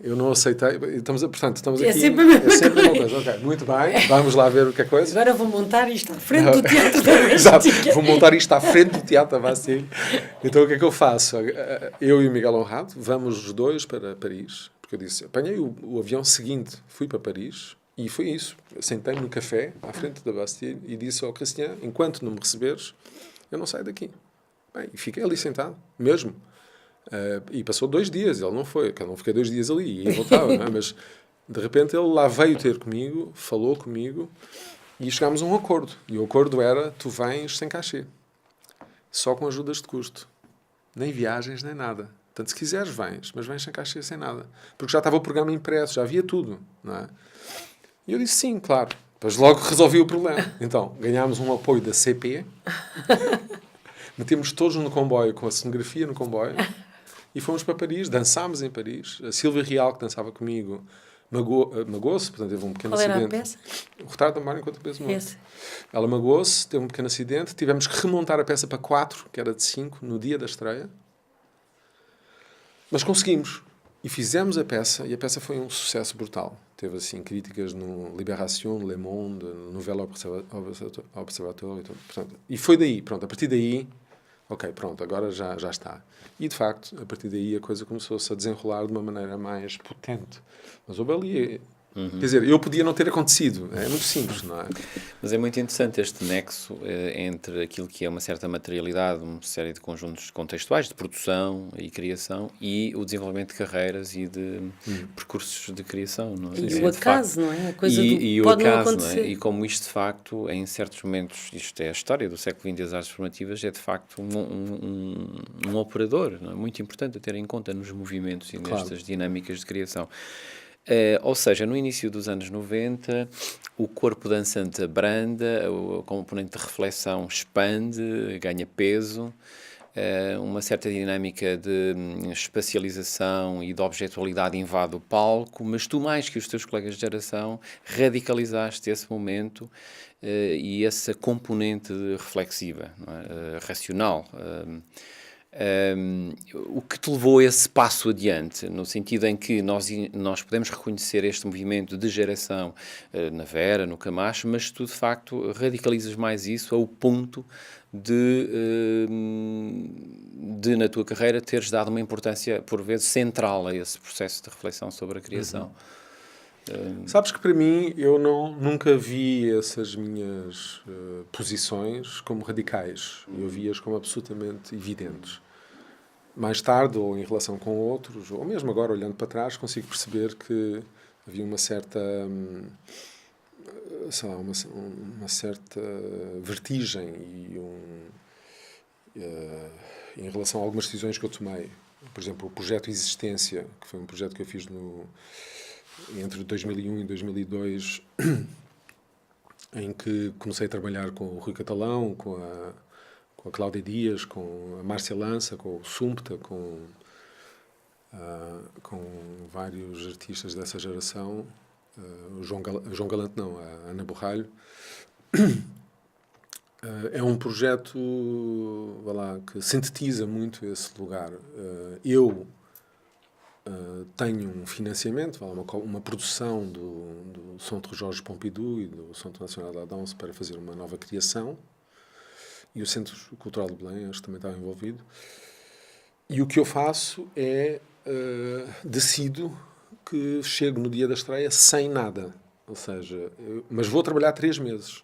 Eu não aceitei. Portanto, estamos aqui. Sempre a mesma coisa. Okay, muito bem, vamos lá ver o que é coisa. Agora vou montar isto à frente do Teatro da Bastille. Exato, vou montar isto à frente do Teatro da Bastille. Então o que é que eu faço? Eu e o Miguel Honrado vamos os dois para Paris, porque eu disse, apanhei o avião seguinte, fui para Paris, e foi isso. Sentei-me no café, à frente da Bastille, e disse ao Cristian, enquanto não me receberes, eu não saio daqui. Bem, e fiquei ali sentado, mesmo. E passou 2 dias, ele não foi, eu não fiquei 2 dias ali e voltava, não é? Mas de repente ele lá veio ter comigo, falou comigo e chegámos a um acordo. E o acordo era: tu vens sem cachê, só com ajudas de custo, nem viagens, nem nada. Portanto, se quiseres, vens, mas vens sem caixa e sem nada. Porque já estava o programa impresso, já havia tudo, não é? E eu disse sim, claro. Depois logo resolvi o problema. Então, ganhámos um apoio da CP, metemos todos no comboio, com a cenografia no comboio, e fomos para Paris, dançámos em Paris. A Silvia Real, que dançava comigo, magoou-se, portanto teve um pequeno Qual acidente. era a peça? O Retrato da Memória enquanto peso morto. Esse. Ela magoou-se, teve um pequeno acidente, tivemos que remontar a peça para 4, que era de 5, no dia da estreia. Mas conseguimos. E fizemos a peça, e a peça foi um sucesso brutal. Teve, assim, críticas no Libération, Le Monde, no Nouvel Observatório. E foi daí, pronto, a partir daí, ok, pronto, agora já está. E, de facto, a partir daí a coisa começou-se a desenrolar de uma maneira mais potente. Mas houve ali... Quer dizer, eu podia não ter acontecido. É muito simples, não é? Mas é muito interessante este nexo entre aquilo que é uma certa materialidade, uma série de conjuntos contextuais de produção e criação e o desenvolvimento de carreiras e de percursos de criação. Não é? E o acaso, não é? A coisa e o pode não acaso, acontecer. não é? E como isto, de facto, em certos momentos, isto é a história do século XX das artes formativas, é de facto um operador, não é? Muito importante a ter em conta nos movimentos e nestas dinâmicas de criação. Ou seja, no início dos anos 90, o corpo dançante abranda, o componente de reflexão expande, ganha peso, uma certa dinâmica de espacialização e de objetualidade invade o palco, mas tu, mais que os teus colegas de geração, radicalizaste esse momento e essa componente reflexiva, não é? Racional. O que te levou a esse passo adiante, no sentido em que nós podemos reconhecer este movimento de geração na Vera, no Camacho, mas tu de facto radicalizas mais isso ao ponto de na tua carreira teres dado uma importância por vezes central a esse processo de reflexão sobre a criação. Sabes que para mim eu nunca vi essas minhas posições como radicais. Eu vi-as como absolutamente evidentes. Mais tarde, ou em relação com outros, ou mesmo agora olhando para trás, consigo perceber que havia uma certa, sei lá, uma certa vertigem em relação a algumas decisões que eu tomei. Por exemplo, o projeto Existência, que foi um projeto que eu fiz entre 2001 e 2002, em que comecei a trabalhar com o Rui Catalão, com a Cláudia Dias, com a Márcia Lança, com o Sumpta, com vários artistas dessa geração, o João Galante não, a Ana Borralho. É um projeto, vá lá, que sintetiza muito esse lugar. Eu tenho um financiamento, uma produção do Centro Jorge Pompidou e do Centro Nacional da Dança para fazer uma nova criação, e o Centro Cultural de Belém, acho que também estava envolvido. E o que eu faço é decido que chego no dia da estreia sem nada, ou seja, mas vou trabalhar 3 meses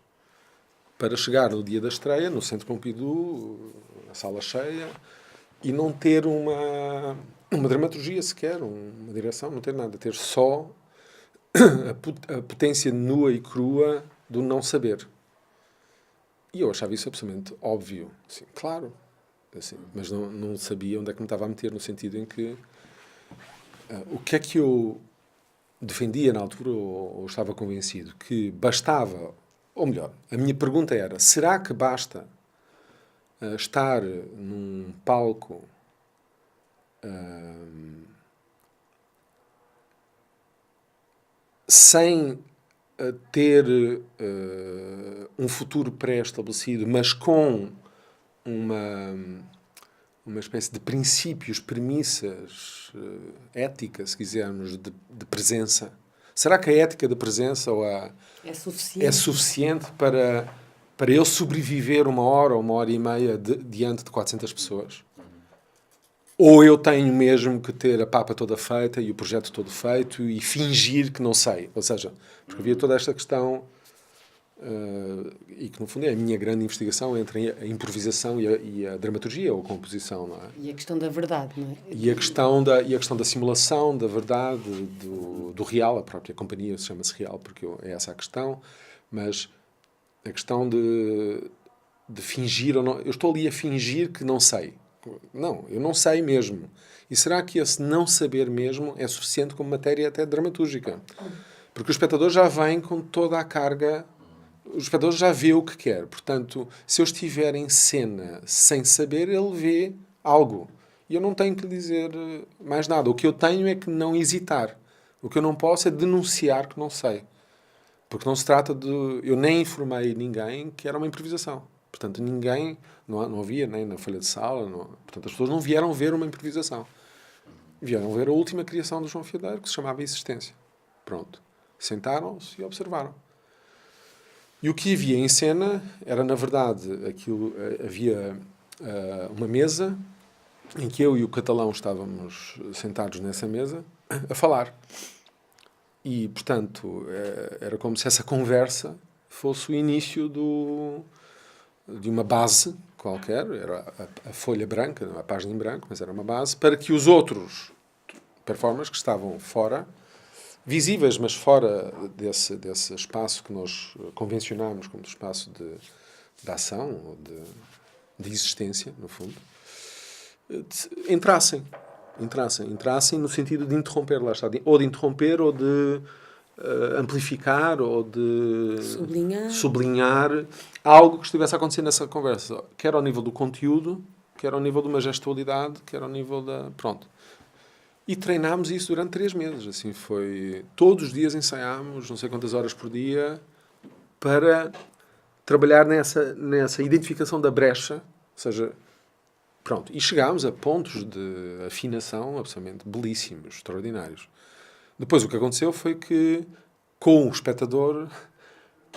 para chegar no dia da estreia no Centro Pompidou, na sala cheia, e não ter uma dramaturgia sequer, uma direção, não ter nada, ter só a potência nua e crua do não saber. E eu achava isso absolutamente óbvio. Assim, claro, assim, mas não sabia onde é que me estava a meter, no sentido em que o que é que eu defendia na altura, ou estava convencido, que bastava, ou melhor, a minha pergunta era, será que basta estar num palco sem ter um futuro pré-estabelecido, mas com uma espécie de princípios, premissas, ética, se quisermos, de presença? Será que a ética de presença é suficiente para eu sobreviver 1 hora ou 1h30 diante de 400 pessoas? Ou eu tenho mesmo que ter a papa toda feita e o projeto todo feito e fingir que não sei? Ou seja, porque havia toda esta questão, e que no fundo é a minha grande investigação entre a improvisação e a dramaturgia ou a composição, não é? E a questão da verdade, não é? E a questão da simulação, da verdade, do real. A própria companhia chama-se real porque é essa a questão, mas a questão de fingir ou não. Eu estou ali a fingir que não sei. Não, eu não sei mesmo. E será que esse não saber mesmo é suficiente como matéria até dramatúrgica? Porque o espectador já vem com toda a carga, o espectador já vê o que quer. Portanto, se eu estiver em cena sem saber, ele vê algo. E eu não tenho que lhe dizer mais nada. O que eu tenho é que não hesitar. O que eu não posso é denunciar que não sei. Porque não se trata de... Eu nem informei ninguém que era uma improvisação. Portanto, ninguém... Não havia nem na folha de sala. Portanto, as pessoas não vieram ver uma improvisação. Vieram ver a última criação do João Fiadeiro, que se chamava Existência. Pronto. Sentaram-se e observaram. E o que havia em cena era, na verdade, havia uma mesa em que eu e o Catalão estávamos sentados nessa mesa a falar. E, portanto, era como se essa conversa fosse o início de uma base qualquer, era a folha branca, não a página em branco, mas era uma base, para que os outros performers que estavam fora, visíveis, mas fora desse espaço que nós convencionámos como espaço de ação, ou de existência, no fundo, entrassem no sentido de interromper, lá está, ou de interromper, ou de amplificar, ou de sublinhar algo que estivesse a acontecer nessa conversa, quer ao nível do conteúdo, quer ao nível de uma gestualidade, quer ao nível da... Pronto. E treinámos isso durante 3 meses. Assim, foi... Todos os dias ensaiámos, não sei quantas horas por dia, para trabalhar nessa identificação da brecha, ou seja... Pronto, e chegámos a pontos de afinação absolutamente belíssimos, extraordinários. Depois o que aconteceu foi que, com o espectador,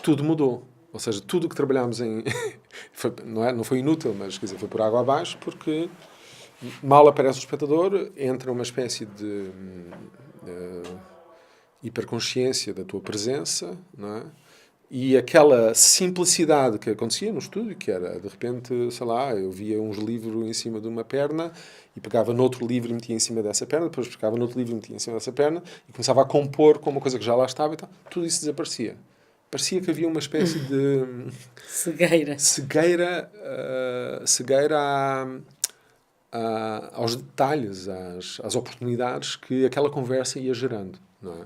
tudo mudou. Ou seja, tudo o que trabalhámos não foi inútil, mas quer dizer, foi por água abaixo, porque mal aparece o espectador, entra uma espécie de hiperconsciência da tua presença, não é? E aquela simplicidade que acontecia no estúdio, que era, de repente, sei lá, eu via uns livros em cima de uma perna e pegava noutro livro e metia em cima dessa perna, depois pegava noutro livro e metia em cima dessa perna e começava a compor com uma coisa que já lá estava e tal. Tudo isso desaparecia. Parecia que havia uma espécie de... Cegueira aos detalhes, às oportunidades que aquela conversa ia gerando, não é?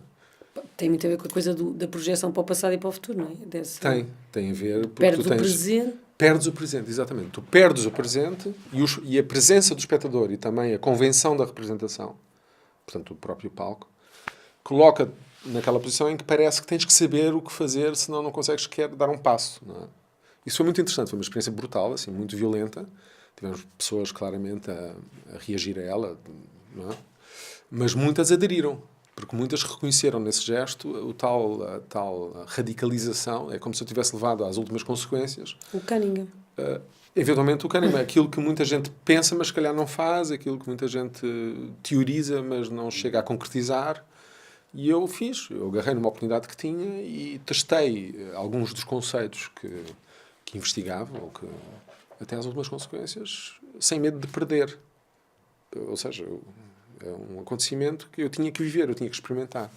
Tem muito a ver com a coisa da projeção para o passado e para o futuro, não é? Tem a ver... Perdes o presente. Perdes o presente, exatamente. Tu perdes o presente e a presença do espectador e também a convenção da representação, portanto, o próprio palco, coloca naquela posição em que parece que tens que saber o que fazer, senão não consegues sequer dar um passo, não é? Isso foi muito interessante, foi uma experiência brutal, assim, muito violenta. Tivemos pessoas claramente a reagir a ela, não é? Mas muitas aderiram. Porque muitas reconheceram nesse gesto a tal radicalização. É como se eu tivesse levado às últimas consequências. O Cunningham. Eventualmente o Cunningham. Aquilo que muita gente pensa, mas se calhar não faz. Aquilo que muita gente teoriza, mas não chega a concretizar. E eu fiz. Eu agarrei numa oportunidade que tinha e testei alguns dos conceitos que investigava, ou que, até às últimas consequências, sem medo de perder. Ou seja... É um acontecimento que eu tinha que viver, eu tinha que experimentar.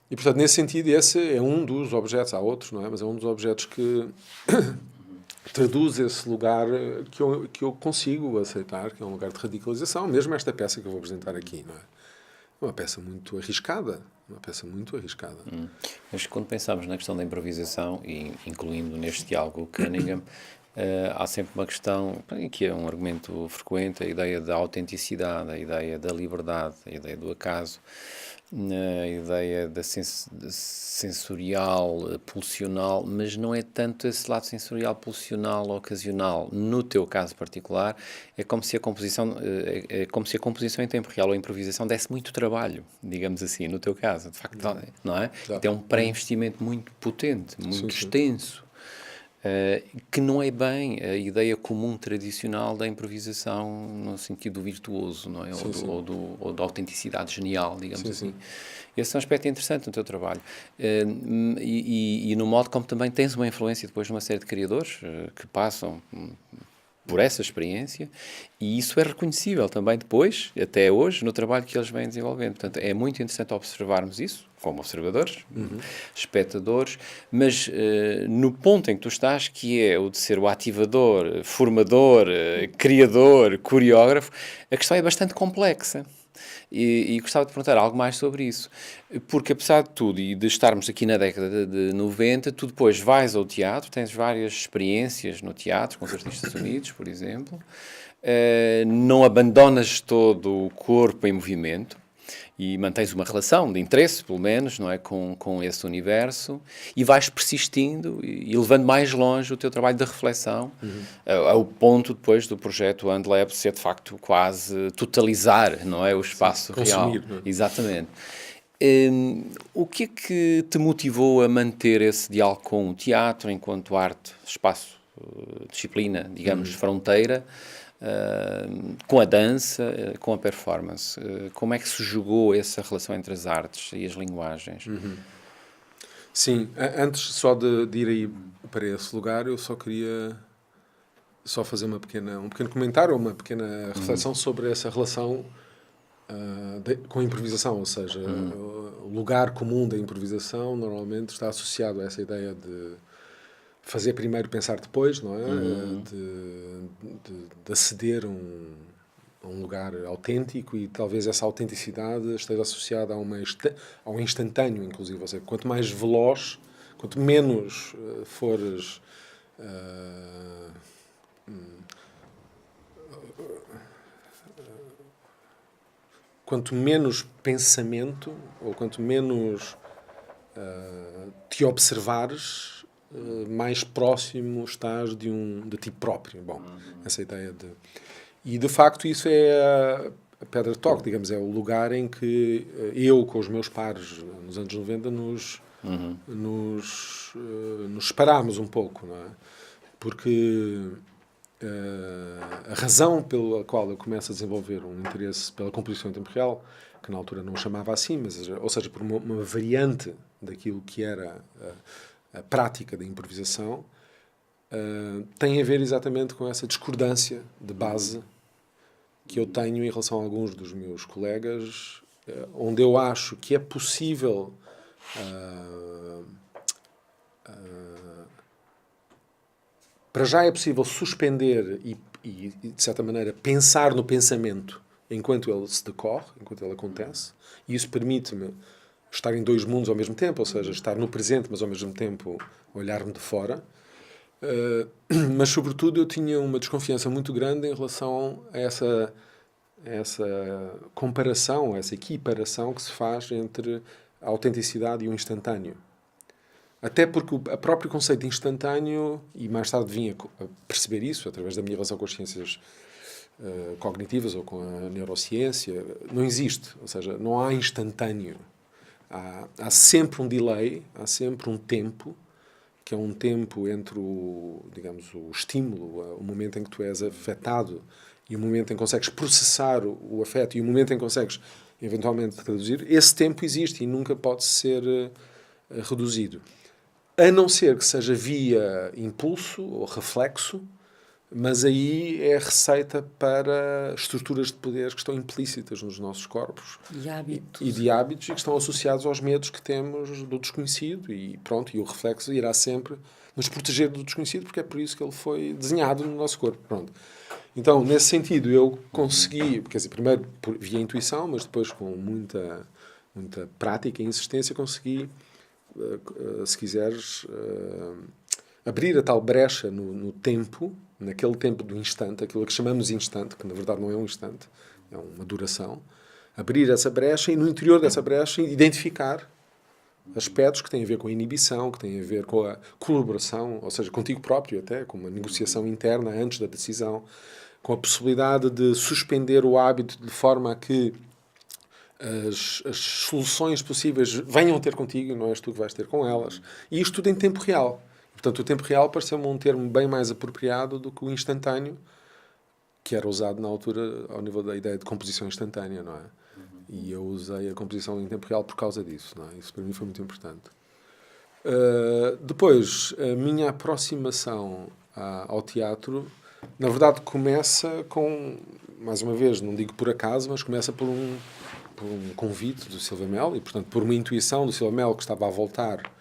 E, portanto, nesse sentido, esse é um dos objetos, há outros, não é? Mas é um dos objetos que traduz esse lugar que eu consigo aceitar, que é um lugar de radicalização, mesmo esta peça que eu vou apresentar aqui, não é? É uma peça muito arriscada, Mas quando pensamos na questão da improvisação, e incluindo neste diálogo o Cunningham, há sempre uma questão, que é um argumento frequente, a ideia da autenticidade, a ideia da liberdade, a ideia do acaso, a ideia da sensorial, pulsional, mas não é tanto esse lado sensorial, pulsional, ocasional. No teu caso particular, é como se a composição em tempo real ou a improvisação desse muito trabalho, digamos assim, no teu caso, de facto, não é? É um pré-investimento muito potente, muito extenso. Que não é bem a ideia comum tradicional da improvisação no sentido virtuoso, não é? Ou da autenticidade genial, digamos assim. Esse é um aspecto interessante no teu trabalho. E no modo como também tens uma influência depois numa série de criadores que passam por essa experiência, e isso é reconhecível também depois, até hoje, no trabalho que eles vêm desenvolvendo. Portanto, é muito interessante observarmos isso, como observadores, espectadores, mas no ponto em que tu estás, que é o de ser o ativador, formador, criador, coreógrafo, a questão é bastante complexa. E gostava de perguntar algo mais sobre isso. Porque, apesar de tudo, e de estarmos aqui na década de 90, tu depois vais ao teatro, tens várias experiências no teatro, com os artistas unidos, por exemplo, não abandonas todo o corpo em movimento, e mantens uma relação de interesse, pelo menos, não é, com esse universo, e vais persistindo e levando mais longe o teu trabalho de reflexão, ao ponto depois do projeto Andlab ser de facto quase totalizar, não é, o espaço real. Consumir, não é? Exatamente. O que é que te motivou a manter esse diálogo com o teatro enquanto arte, espaço, disciplina, digamos, fronteira, com a dança, com a performance? Como é que se jogou essa relação entre as artes e as linguagens? Sim, antes só de ir aí para esse lugar, eu só queria fazer um pequeno comentário, uma pequena reflexão sobre essa relação com a improvisação, ou seja, o lugar comum da improvisação normalmente está associado a essa ideia de fazer primeiro, pensar depois, não é? De aceder a um lugar autêntico, e talvez essa autenticidade esteja associada a um instantâneo, inclusive. Ou seja, quanto mais veloz, quanto menos fores quanto menos pensamento, ou quanto menos te observares, mais próximo estás de ti próprio. Bom, essa ideia de... E, de facto, isso é a pedra de toque, digamos, é o lugar em que eu, com os meus pares, nos anos 90, nos separámos um pouco, não é? Porque a razão pela qual eu começo a desenvolver um interesse pela composição em tempo real, que na altura não o chamava assim, mas, ou seja, por uma variante daquilo que era a prática da improvisação, tem a ver exatamente com essa discordância de base que eu tenho em relação a alguns dos meus colegas, onde eu acho que é possível para já é possível suspender e, de certa maneira, pensar no pensamento enquanto ele se decorre, enquanto ele acontece, e isso permite-me estar em dois mundos ao mesmo tempo, ou seja, estar no presente, mas ao mesmo tempo olhar-me de fora. Mas, sobretudo, eu tinha uma desconfiança muito grande em relação a essa comparação, essa equiparação que se faz entre a autenticidade e o instantâneo. Até porque o próprio conceito de instantâneo, e mais tarde vim a perceber isso através da minha relação com as ciências cognitivas ou com a neurociência, não existe. Ou seja, não há instantâneo. Há sempre um delay, há sempre um tempo, que é um tempo entre o estímulo, o momento em que tu és afetado, e o momento em que consegues processar o afeto, e o momento em que consegues eventualmente traduzir. Esse tempo existe e nunca pode ser reduzido. A não ser que seja via impulso ou reflexo, mas aí é receita para estruturas de poder que estão implícitas nos nossos corpos e de hábitos, e que estão associados aos medos que temos do desconhecido, e pronto, e o reflexo irá sempre nos proteger do desconhecido, porque é por isso que ele foi desenhado no nosso corpo. Pronto. Então, nesse sentido, eu consegui, quer dizer, primeiro via intuição, mas depois com muita prática e insistência, consegui, se quiseres, abrir a tal brecha no tempo, naquele tempo do instante, aquilo que chamamos de instante, que na verdade não é um instante, é uma duração, abrir essa brecha e no interior dessa brecha identificar aspectos que têm a ver com a inibição, que têm a ver com a colaboração, ou seja, contigo próprio até, com uma negociação interna antes da decisão, com a possibilidade de suspender o hábito de forma a que as soluções possíveis venham ter contigo e não és tu que vais ter com elas. E isto tudo em tempo real. Portanto, o tempo real pareceu-me um termo bem mais apropriado do que o instantâneo, que era usado na altura ao nível da ideia de composição instantânea, não é? E eu usei a composição em tempo real por causa disso, não é? Isso para mim foi muito importante. Depois, a minha aproximação ao teatro Na verdade, começa com, mais uma vez, não digo por acaso, mas começa por um convite do Silva Melo e, portanto, por uma intuição do Silva Melo que estava a voltar,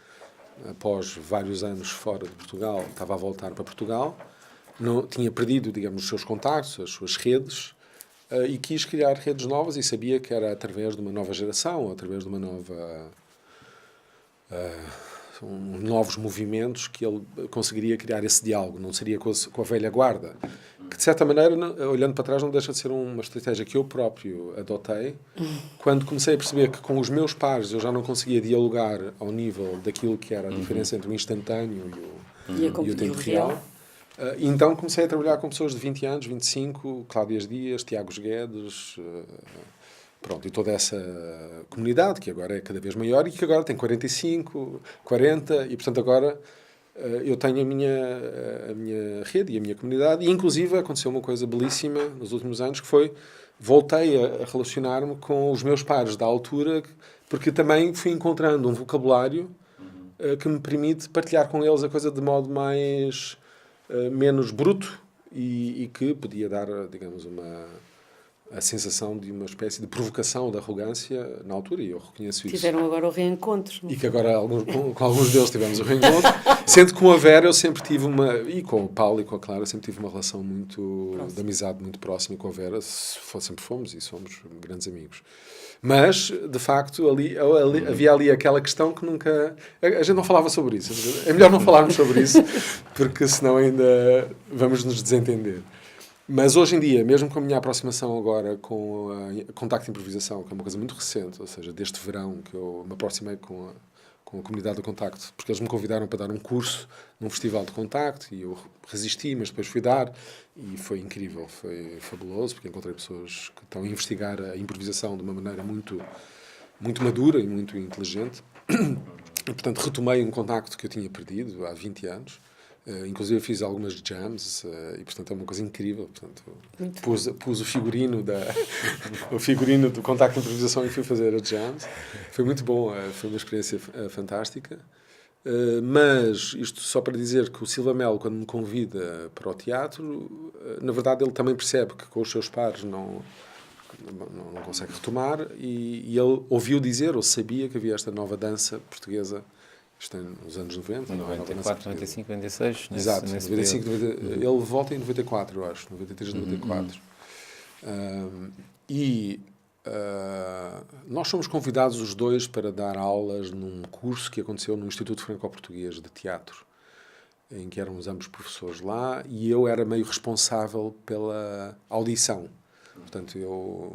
após vários anos fora de Portugal, estava a voltar para Portugal, não, tinha perdido, digamos, os seus contactos, as suas redes, e quis criar redes novas e sabia que era através de uma nova geração, através de uma nova... novos movimentos que ele conseguiria criar esse diálogo, não seria com a velha guarda, que de certa maneira, olhando para trás, não deixa de ser uma estratégia que eu próprio adotei, quando comecei a perceber que com os meus pares eu já não conseguia dialogar ao nível daquilo que era a diferença entre o instantâneo e o tempo real. Então comecei a trabalhar com pessoas de 20 anos, 25, Cláudias Dias, Tiago Guedes, pronto, e toda essa comunidade, que agora é cada vez maior e que agora tem 45, 40, e portanto agora eu tenho a minha rede e a minha comunidade, e inclusive aconteceu uma coisa belíssima nos últimos anos, que foi, voltei a relacionar-me com os meus pares da altura, porque também fui encontrando um vocabulário que me permite partilhar com eles a coisa de modo mais, menos bruto, e que podia dar, digamos, a sensação de uma espécie de provocação, de arrogância na altura, e eu reconheço isso. Tiveram agora o reencontro. E que agora com alguns deles tivemos o reencontro, sendo que com a Vera eu sempre tive e com o Paulo e com a Clara eu sempre tive uma relação de amizade muito próxima com a Vera, sempre fomos e somos grandes amigos. Mas, de facto, havia ali aquela questão que nunca... A gente não falava sobre isso. É melhor não falarmos sobre isso, porque senão ainda vamos nos desentender. Mas hoje em dia, mesmo com a minha aproximação agora com a Contacto de Improvisação, que é uma coisa muito recente, ou seja, deste verão que eu me aproximei com a comunidade do Contacto, porque eles me convidaram para dar um curso num festival de contacto e eu resisti, mas depois fui dar e foi incrível, foi fabuloso, porque encontrei pessoas que estão a investigar a improvisação de uma maneira muito, muito madura e muito inteligente. E, portanto, retomei um contacto que eu tinha perdido há 20 anos. Inclusive fiz algumas jams e portanto é uma coisa incrível, portanto pus o figurino do Contacto de Improvisação e fui fazer a jams, foi muito bom, foi uma experiência fantástica, mas isto só para dizer que o Silva Melo, quando me convida para o teatro, na verdade ele também percebe que com os seus pares não consegue retomar, e ele ouviu dizer ou sabia que havia esta nova dança portuguesa. Isto é nos anos 90, 94, 95, 96. Exato, 95, 90, ele volta em 94, eu acho, 93, 94. Nós fomos convidados os dois para dar aulas num curso que aconteceu no Instituto Franco-Português de Teatro, em que éramos ambos professores lá, e eu era meio responsável pela audição. Portanto,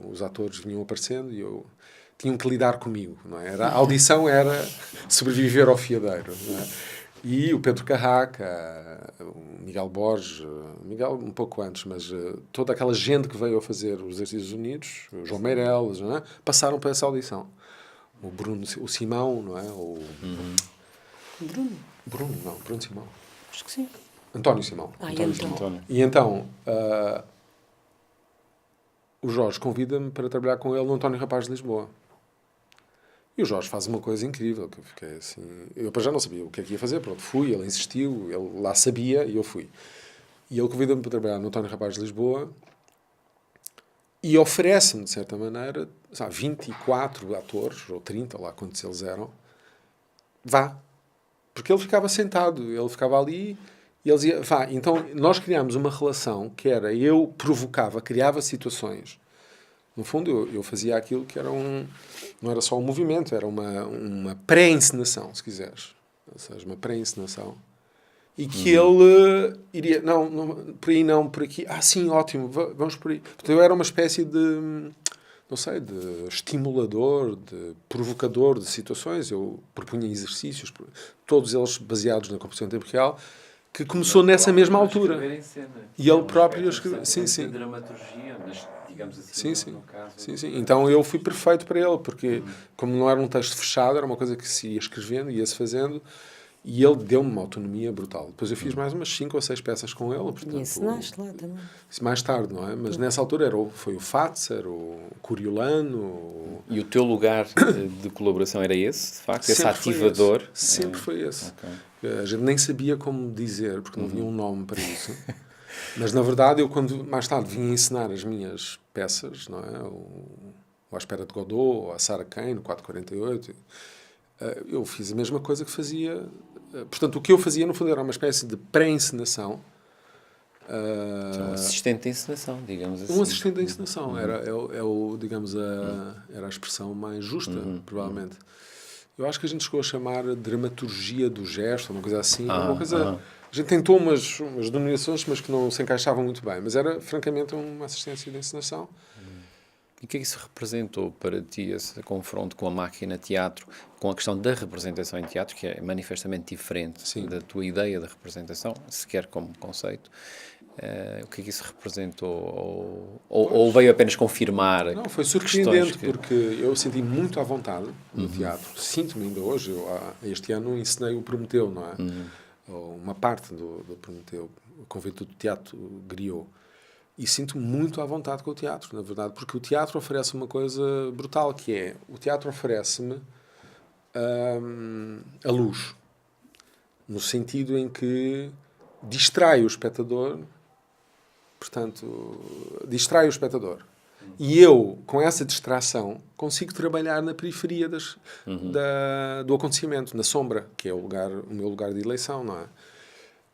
os atores vinham aparecendo e eu... tinham que lidar comigo, não é? A audição era sobreviver ao fiadeiro, não é? E o Pedro Carraca, o Miguel Borges, Miguel um pouco antes, mas toda aquela gente que veio a fazer os Exercícios Unidos, o João Meirelles, não é? Passaram por essa audição. O Bruno, o Simão, não é? Bruno Simão. Acho que sim. António Simão. António. E então... o Jorge convida-me para trabalhar com ele no António Rapaz de Lisboa. E o Jorge faz uma coisa incrível, que eu fiquei assim... Eu para já não sabia o que é que ia fazer, pronto, fui, ele insistiu, ele lá sabia e eu fui. E ele convida-me para trabalhar no António Rapaz de Lisboa e oferece-me, de certa maneira, 24 atores, ou 30, lá quantos eles eram, vá. Porque ele ficava sentado, ele ficava ali... E ele dizia, vá, então nós criámos uma relação que era, eu provocava, criava situações. No fundo, eu fazia aquilo que era não era só um movimento, era uma pré-encenação, se quiseres. Ou seja, uma pré-encenação. E que ele iria, não, por aí não, por aqui. Ah, sim, ótimo, vamos por aí. Portanto, eu era uma espécie de, não sei, de estimulador, de provocador de situações. Eu propunha exercícios, todos eles baseados na composição em tempo real, que começou nessa mesma altura. E ele próprio escreveu. Sim. Dramaturgia, mas digamos assim, no caso. Sim. Então eu fui perfeito para ele, porque como não era um texto fechado, era uma coisa que se ia escrevendo, ia-se fazendo, e ele deu-me uma autonomia brutal. Depois eu fiz mais umas 5 ou 6 peças com ele. Portanto, e ensinaste lá também. Mais tarde, não é? Mas nessa altura foi o Fatser, o Coriolano... E o teu lugar de colaboração era esse, de facto? Esse ativador? Sempre foi esse. Okay. A gente nem sabia como dizer, porque não havia um nome para isso. Mas, na verdade, eu quando mais tarde vim ensinar as minhas peças, não é? O À Espera de Godot, ou a Sarah Kane, no 448, eu fiz a mesma coisa que fazia. Portanto, o que eu fazia, no fundo, era uma espécie de pré-encenação. Um assistente de encenação, digamos assim. Um assistente de encenação. Digamos, era a expressão mais justa, provavelmente. Eu acho que a gente chegou a chamar dramaturgia do gesto, uma coisa assim. Uma coisa... A gente tentou umas denominações, mas que não se encaixavam muito bem. Mas era, francamente, uma assistência de encenação. E o que é que isso representou para ti, esse confronto com a máquina teatro, com a questão da representação em teatro, que é manifestamente diferente da tua ideia de representação, sequer como conceito? O que é que isso representou? Ou veio apenas confirmar? Não, foi surpreendente, porque eu senti muito à vontade no teatro. Sinto-me ainda hoje. Este ano ensinei o Prometeu, não é? Ou uma parte do Prometeu, o convite do Teatro Griot. E sinto-me muito à vontade com o teatro, na verdade, porque o teatro oferece uma coisa brutal, que é, o teatro oferece-me a luz, no sentido em que distrai o espectador, portanto, distrai o espectador. E eu, com essa distração, consigo trabalhar na periferia do acontecimento, na sombra, que é o meu lugar de eleição, não é?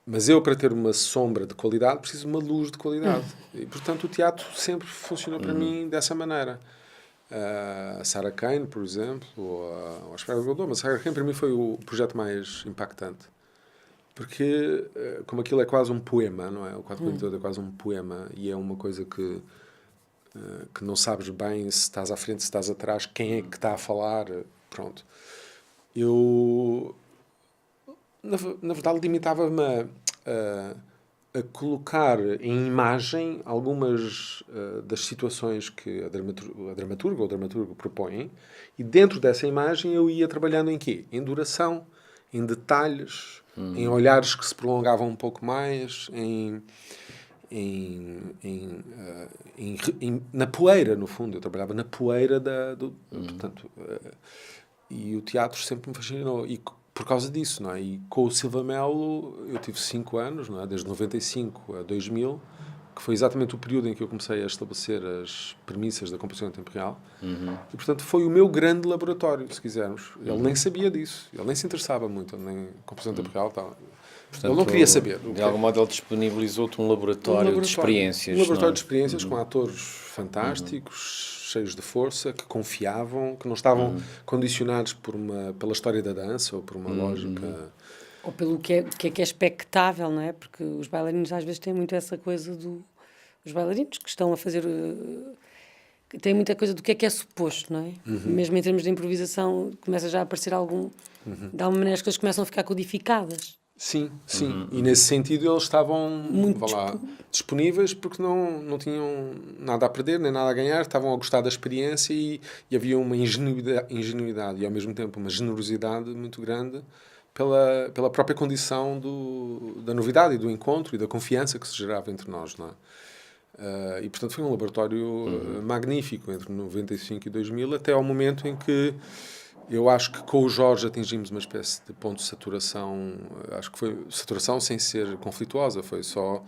Mas eu, para ter uma sombra de qualidade, preciso de uma luz de qualidade. E, portanto, o teatro sempre funcionou para mim dessa maneira. A Sarah Kane, por exemplo, ou a À Espera de Godot, mas a Sarah Kane, para mim, foi o projeto mais impactante. Porque, como aquilo é quase um poema, não é? O 448 é quase um poema, e é uma coisa que não sabes bem se estás à frente, se estás atrás, quem é que está a falar, pronto. Eu... Na verdade, limitava-me a colocar em imagem algumas das situações que a dramaturga ou o dramaturgo propõem, e dentro dessa imagem eu ia trabalhando em quê? Em duração, em detalhes, em olhares que se prolongavam um pouco mais, na poeira, no fundo. Eu trabalhava na poeira portanto, e o teatro sempre me fascinou. E por causa disso, não é? E com o Silva Melo eu tive 5 anos, não é? Desde 95 a 2000, que foi exatamente o período em que eu comecei a estabelecer as premissas da composição em tempo real. E, portanto, foi o meu grande laboratório, se quisermos. Ele nem sabia disso, ele nem se interessava muito em composição em tempo real. Tal. Portanto, ele não queria saber. De algum modo ele disponibilizou-te um laboratório de experiências. Um laboratório de experiências com atores fantásticos, cheios de força, que confiavam, que não estavam condicionados pela história da dança ou por uma lógica... Ou pelo que é expectável, não é? Porque os bailarinos às vezes têm muito essa coisa os bailarinos que estão a fazer... têm muita coisa do que é suposto, não é? Mesmo em termos de improvisação, começa já a aparecer de alguma maneira as coisas começam a ficar codificadas. Sim, sim. E nesse sentido eles estavam muito disponíveis porque não tinham nada a perder nem nada a ganhar, estavam a gostar da experiência e havia uma ingenuidade e ao mesmo tempo uma generosidade muito grande pela própria condição da novidade e do encontro e da confiança que se gerava entre nós, não é? E portanto foi um laboratório magnífico entre 95 e 2000 até ao momento em que eu acho que com o Jorge atingimos uma espécie de ponto de saturação, acho que foi saturação sem ser conflituosa, foi só...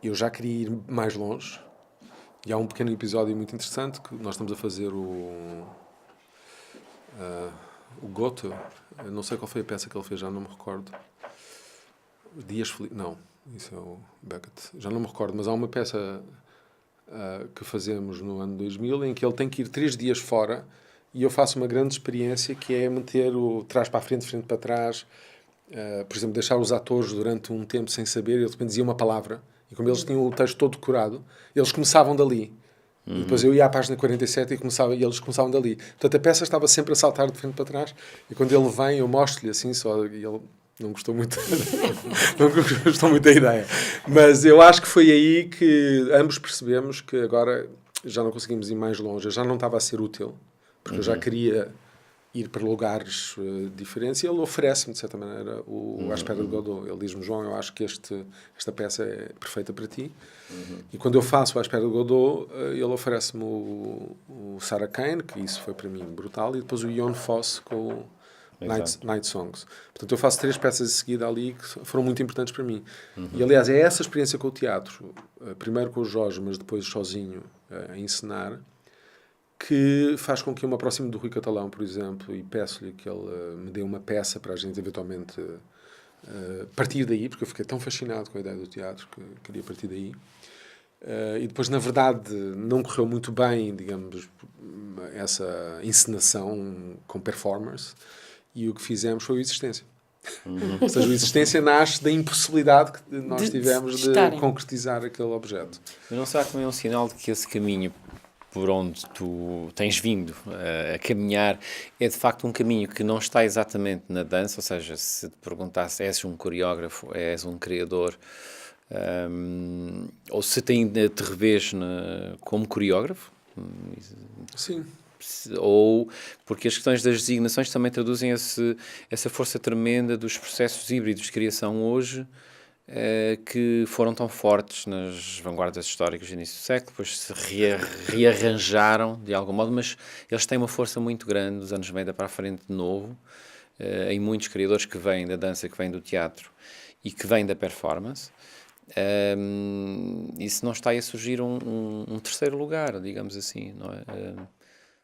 Eu já queria ir mais longe, e há um pequeno episódio muito interessante que nós estamos a fazer o Goethe, eu não sei qual foi a peça que ele fez, já não me recordo. Dias Felizes, não, isso é o Beckett, já não me recordo, mas há uma peça que fazemos no ano 2000 em que ele tem que ir 3 dias fora. E eu faço uma grande experiência que é meter o trás para a frente para trás, por exemplo, deixar os atores durante um tempo sem saber, e eles diziam uma palavra, e como eles tinham o texto todo decorado, eles começavam dali. E depois eu ia à página 47 e eles começavam dali. Portanto, a peça estava sempre a saltar de frente para trás, e quando ele vem, eu mostro-lhe assim, só, e ele não gostou muito, não gostou muito da ideia. Mas eu acho que foi aí que ambos percebemos que agora já não conseguimos ir mais longe, eu já não estava a ser útil, porque eu já queria ir para lugares diferentes, e ele oferece-me, de certa maneira, À Espera de Godot. Ele diz-me: João, eu acho que esta peça é perfeita para ti. E quando eu faço À Espera de Godot, ele oferece-me o Sarah Kane, que isso foi para mim brutal, e depois o Jon Fosse com Night Songs. Portanto, eu faço 3 peças de seguida ali que foram muito importantes para mim. E, aliás, é essa experiência com o teatro, primeiro com o Jorge, mas depois sozinho a encenar, que faz com que eu me aproxime do Rui Catalão, por exemplo, e peço-lhe que ele me dê uma peça para a gente eventualmente partir daí, porque eu fiquei tão fascinado com a ideia do teatro que queria partir daí. E depois, na verdade, não correu muito bem, digamos, essa encenação com performers, e o que fizemos foi o Existência. Ou seja, o Existência nasce da impossibilidade que nós tivemos de concretizar aquele objeto. Mas não será também um sinal de que esse caminho por onde tu tens vindo a caminhar é de facto um caminho que não está exatamente na dança? Ou seja, se te perguntasse, és um coreógrafo, és um criador, ou se te revês como coreógrafo? Sim. Ou porque as questões das designações também traduzem essa força tremenda dos processos híbridos de criação hoje, que foram tão fortes nas vanguardas históricas do início do século, depois se rearranjaram de algum modo, mas eles têm uma força muito grande dos anos 90 para a frente de novo, em muitos criadores que vêm da dança, que vêm do teatro e que vêm da performance. E se não está a surgir um terceiro lugar, digamos assim, não é?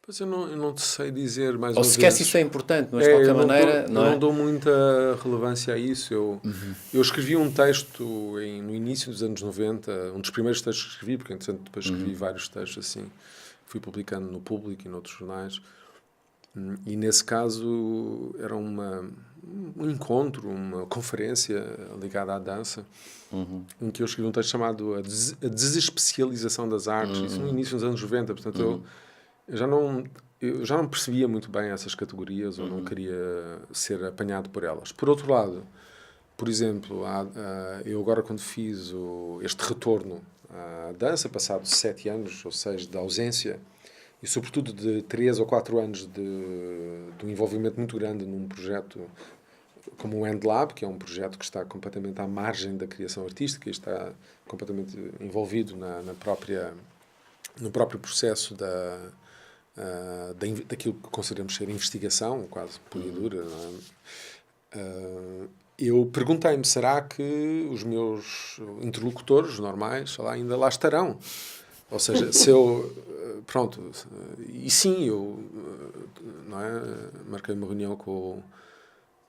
Pois eu não te sei dizer mais ou uma sequer vez. se isso é importante, mas de qualquer maneira... não dou muita relevância a isso. Eu escrevi um texto no início dos anos 90, um dos primeiros textos que escrevi, porque entretanto depois escrevi vários textos assim, fui publicando no Público e noutros jornais, e nesse caso era um encontro, uma conferência ligada à dança, em que eu escrevi um texto chamado A Desespecialização das Artes, isso no início dos anos 90, portanto eu já não percebia muito bem essas categorias, ou não queria ser apanhado por elas. Por outro lado, por exemplo, eu agora quando fiz este retorno à dança, passados 7 anos ou 6 de ausência, e sobretudo de 3 ou 4 anos de um envolvimento muito grande num projeto como o EndLab, que é um projeto que está completamente à margem da criação artística e está completamente envolvido no próprio processo daquilo que consideramos ser investigação, quase pura e dura. Eu perguntei-me, será que os meus interlocutores normais ainda lá estarão? Ou seja, se eu... Pronto. E sim, eu marquei uma reunião com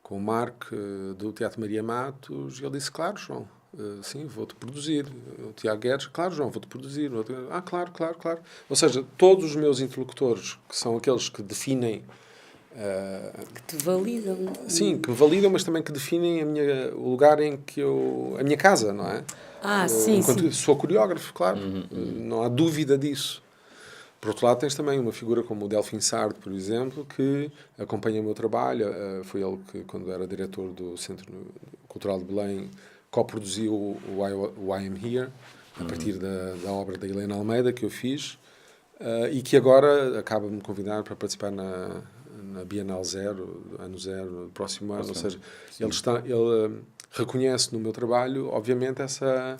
o Marco do Teatro Maria Matos, e ele disse, claro, João, sim, vou-te produzir. O Tiago Guedes, claro, João, vou-te produzir. Claro. Ou seja, todos os meus interlocutores, que são aqueles que definem... que te validam. Sim, que me validam, mas também que definem o lugar em que a minha casa, não é? Sim, sim. Sou coreógrafo, claro. Não há dúvida disso. Por outro lado, tens também uma figura como o Delfim Sardo, por exemplo, que acompanha o meu trabalho. Foi ele que, quando era diretor do Centro Cultural de Belém, co-produziu o I Am Here, a partir da obra da Helena Almeida, que eu fiz, e que agora acaba de me convidar para participar na Bienal Zero, ano zero, do próximo ano. Ou seja, ele reconhece no meu trabalho, obviamente, essa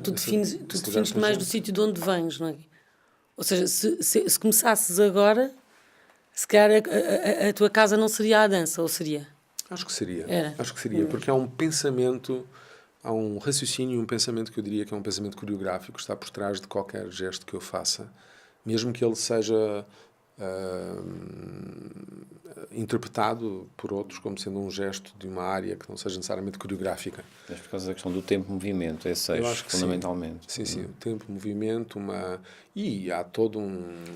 tu defines-te mais do sítio de onde vens, não é? Ou seja, se começasses agora, se calhar a tua casa não seria a dança, ou seria? Acho que seria. Era. Acho que seria, porque há um pensamento, há um raciocínio, um pensamento que eu diria que é um pensamento coreográfico, que está por trás de qualquer gesto que eu faça, mesmo que ele seja interpretado por outros como sendo um gesto de uma área que não seja necessariamente coreográfica. Mas por causa da questão do tempo-movimento, esse eixo, fundamentalmente. Sim, o tempo, movimento, e há todo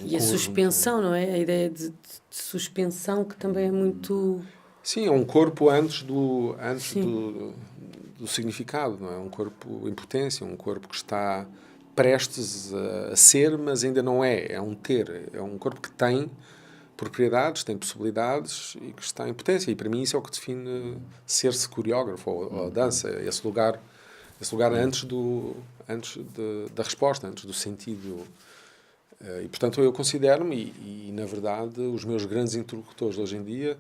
E a suspensão, não é? A ideia de suspensão que também é muito... Sim, é um corpo antes do significado, não é? Um corpo em potência, um corpo que está prestes a ser, mas ainda não é. É um ter. É um corpo que tem propriedades, tem possibilidades e que está em potência. E para mim isso é o que define ser-se coreógrafo ou a dança. Esse lugar antes da resposta, antes do sentido. E, portanto, eu considero-me, e na verdade, os meus grandes interlocutores hoje em dia,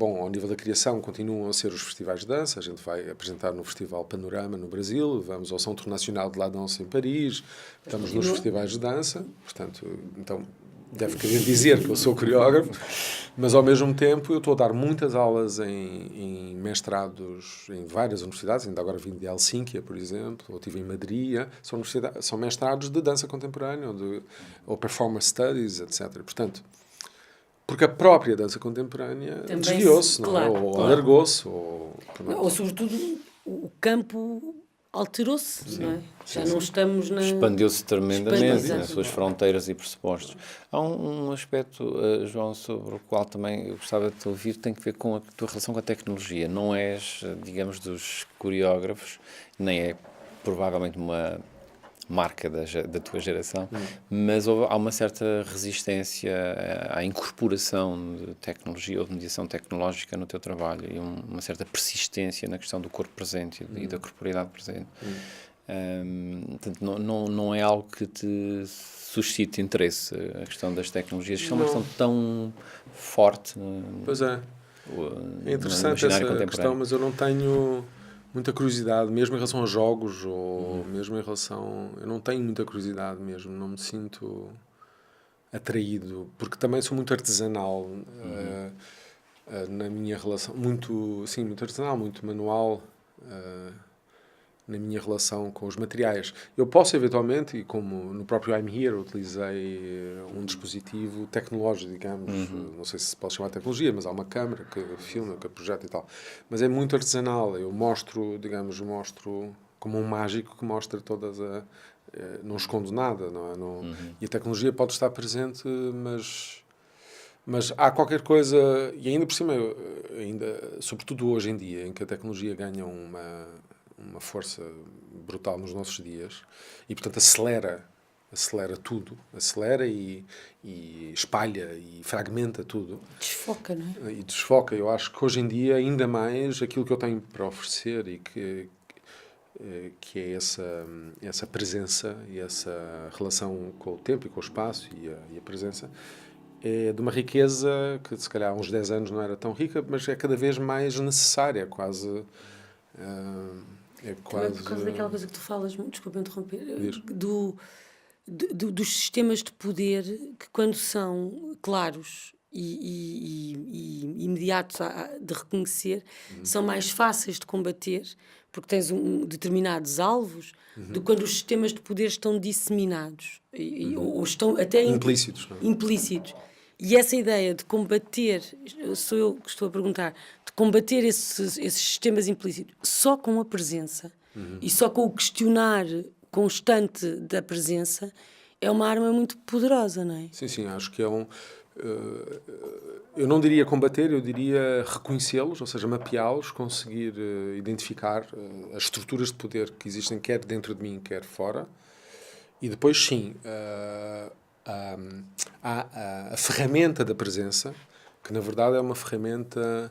ao nível da criação, continuam a ser os festivais de dança. A gente vai apresentar no Festival Panorama, no Brasil, vamos ao Centro Nacional de La Danse, em Paris, estamos nos festivais de dança. Portanto, então, deve querer dizer que eu sou coreógrafo, mas ao mesmo tempo eu estou a dar muitas aulas em mestrados em várias universidades, ainda agora vim de Helsínquia, por exemplo, ou estive em Madrid, são mestrados de dança contemporânea ou performance studies, etc. Portanto, porque a própria dança contemporânea desviou-se, claro, ou alargou-se, ou sobretudo o campo alterou-se, não é? Já não estamos na... Expandiu-se tremendamente nas Exatamente. suas fronteiras e pressupostos. Há um aspecto, João, sobre o qual também eu gostava de te ouvir, tem que ver com a tua relação com a tecnologia. Não és, digamos, dos coreógrafos, nem é provavelmente uma marca da tua geração, mas há uma certa resistência à incorporação de tecnologia ou de mediação tecnológica no teu trabalho e uma certa persistência na questão do corpo presente e da corporeidade presente. Portanto, não é algo que te suscite interesse, a questão das tecnologias, que é uma questão tão forte. Pois é. É interessante essa questão, mas eu não tenho muita curiosidade, mesmo em relação a jogos, ou mesmo em relação... Eu não tenho muita curiosidade mesmo, não me sinto atraído, porque também sou muito artesanal na minha relação, muito artesanal, muito manual na minha relação com os materiais. Eu posso eventualmente, e como no próprio I'm Here utilizei um dispositivo tecnológico, digamos, não sei se pode chamar de tecnologia, mas há uma câmara que filma, que projeta e tal. Mas é muito artesanal. Eu mostro como um mágico que mostra todas não escondo nada, não é? E a tecnologia pode estar presente, mas há qualquer coisa, e ainda por cima, sobretudo hoje em dia, em que a tecnologia ganha uma força brutal nos nossos dias e, portanto, acelera tudo, acelera e espalha e fragmenta tudo. Desfoca, não é? E desfoca. Eu acho que hoje em dia, ainda mais, aquilo que eu tenho para oferecer e que é essa presença e essa relação com o tempo e com o espaço e a presença, é de uma riqueza que, se calhar, há uns 10 anos não era tão rica, mas é cada vez mais necessária, quase... Também por causa daquela coisa que tu falas, desculpa interromper, dos sistemas de poder que, quando são claros e imediatos de reconhecer, são mais fáceis de combater, porque tens determinados alvos, do que quando os sistemas de poder estão disseminados ou estão até implícitos. Implícitos. E essa ideia de combater, sou eu que estou a perguntar, de combater esses sistemas implícitos só com a presença e só com o questionar constante da presença, é uma arma muito poderosa, não é? Sim, acho que é eu não diria combater, eu diria reconhecê-los, ou seja, mapeá-los, conseguir identificar as estruturas de poder que existem quer dentro de mim, quer fora. E depois, sim, há a ferramenta da presença, que na verdade é uma ferramenta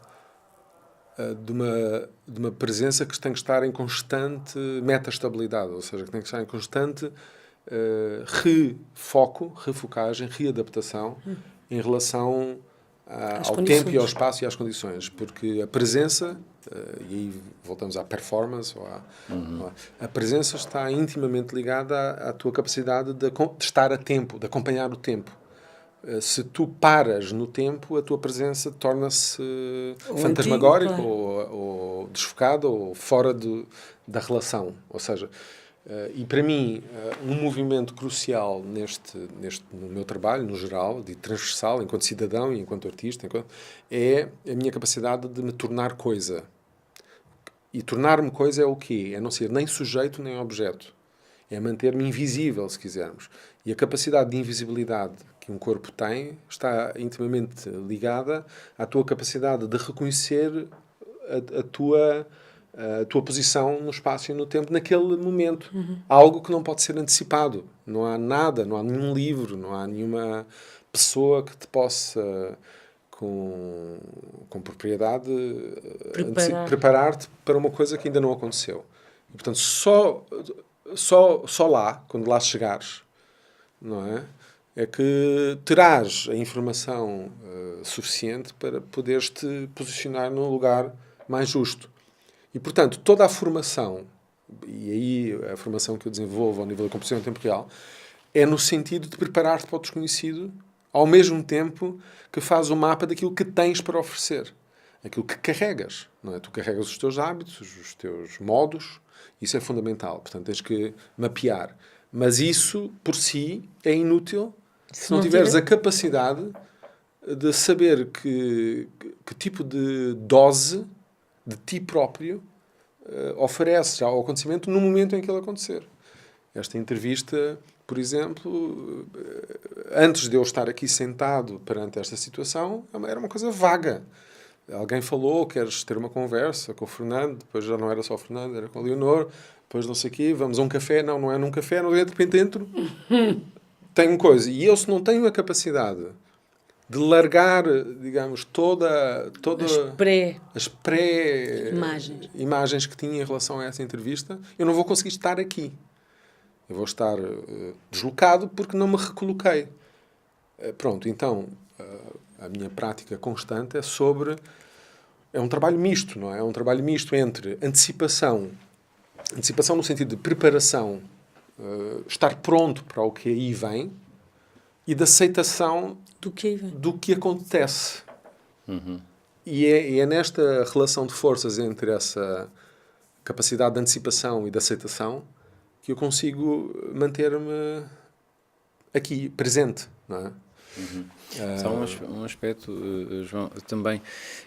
de uma presença que tem que estar em constante metaestabilidade, ou seja, que tem que estar em constante refocagem, readaptação em relação ao tempo e ao espaço e às condições, porque a presença, e aí voltamos à performance, a presença está intimamente ligada à tua capacidade de estar a tempo, de acompanhar o tempo. Se tu paras no tempo, a tua presença torna-se fantasmagórica, claro, ou desfocada, ou fora da relação. Ou seja, e para mim, um movimento crucial no meu trabalho, no geral, de transversal, enquanto cidadão e enquanto artista, é a minha capacidade de me tornar coisa. E tornar-me coisa é o quê? É não ser nem sujeito nem objeto. É manter-me invisível, se quisermos. E a capacidade de invisibilidade que um corpo tem está intimamente ligada à tua capacidade de reconhecer a tua posição no espaço e no tempo naquele momento. Algo que não pode ser antecipado. Não há nada, não há nenhum livro, não há nenhuma pessoa que te possa, com propriedade, preparar-te para uma coisa que ainda não aconteceu. E, portanto, só lá, quando lá chegares, não é? É que terás a informação suficiente para poderes te posicionar num lugar mais justo. E, portanto, toda a formação, e aí a formação que eu desenvolvo ao nível da composição em tempo real, é no sentido de preparar-te para o desconhecido ao mesmo tempo que faz o mapa daquilo que tens para oferecer, aquilo que carregas, não é? Tu carregas os teus hábitos, os teus modos, isso é fundamental, portanto tens que mapear, mas isso por si é inútil se não tiveres a capacidade de saber que tipo de dose de ti próprio ofereces ao acontecimento no momento em que ele acontecer. Esta entrevista, por exemplo, antes de eu estar aqui sentado perante esta situação, era uma coisa vaga. Alguém falou, queres ter uma conversa com o Fernando, depois já não era só o Fernando, era com a Leonor, depois não sei o quê, vamos a um café, não é num café, de repente entro, tenho coisa. E eu, se não tenho a capacidade de largar, digamos, toda as pré-imagens que tinha em relação a essa entrevista, eu não vou conseguir estar aqui. Eu vou estar deslocado porque não me recoloquei. Pronto, então, a minha prática constante é um trabalho misto, não é? É um trabalho misto entre antecipação no sentido de preparação, estar pronto para o que aí vem, e de aceitação do que acontece. Uhum. E é nesta relação de forças entre essa capacidade de antecipação e de aceitação que eu consigo manter-me aqui, presente, não é? Uhum. Só um aspecto, João, também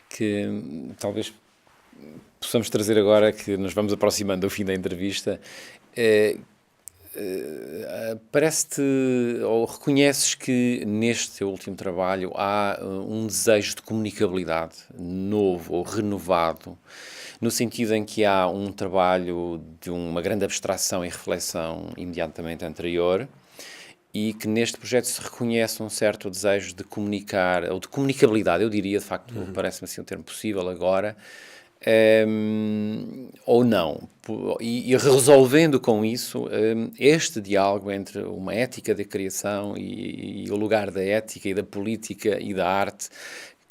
que talvez possamos trazer agora, que nos vamos aproximando do fim da entrevista. Parece-te, ou reconheces que neste teu último trabalho há um desejo de comunicabilidade novo ou renovado, no sentido em que há um trabalho de uma grande abstração e reflexão imediatamente anterior, e que neste projeto se reconhece um certo desejo de comunicar, ou de comunicabilidade, eu diria, de facto, parece-me assim um termo possível agora, ou não. E resolvendo com isso este diálogo entre uma ética da criação e o lugar da ética e da política e da arte,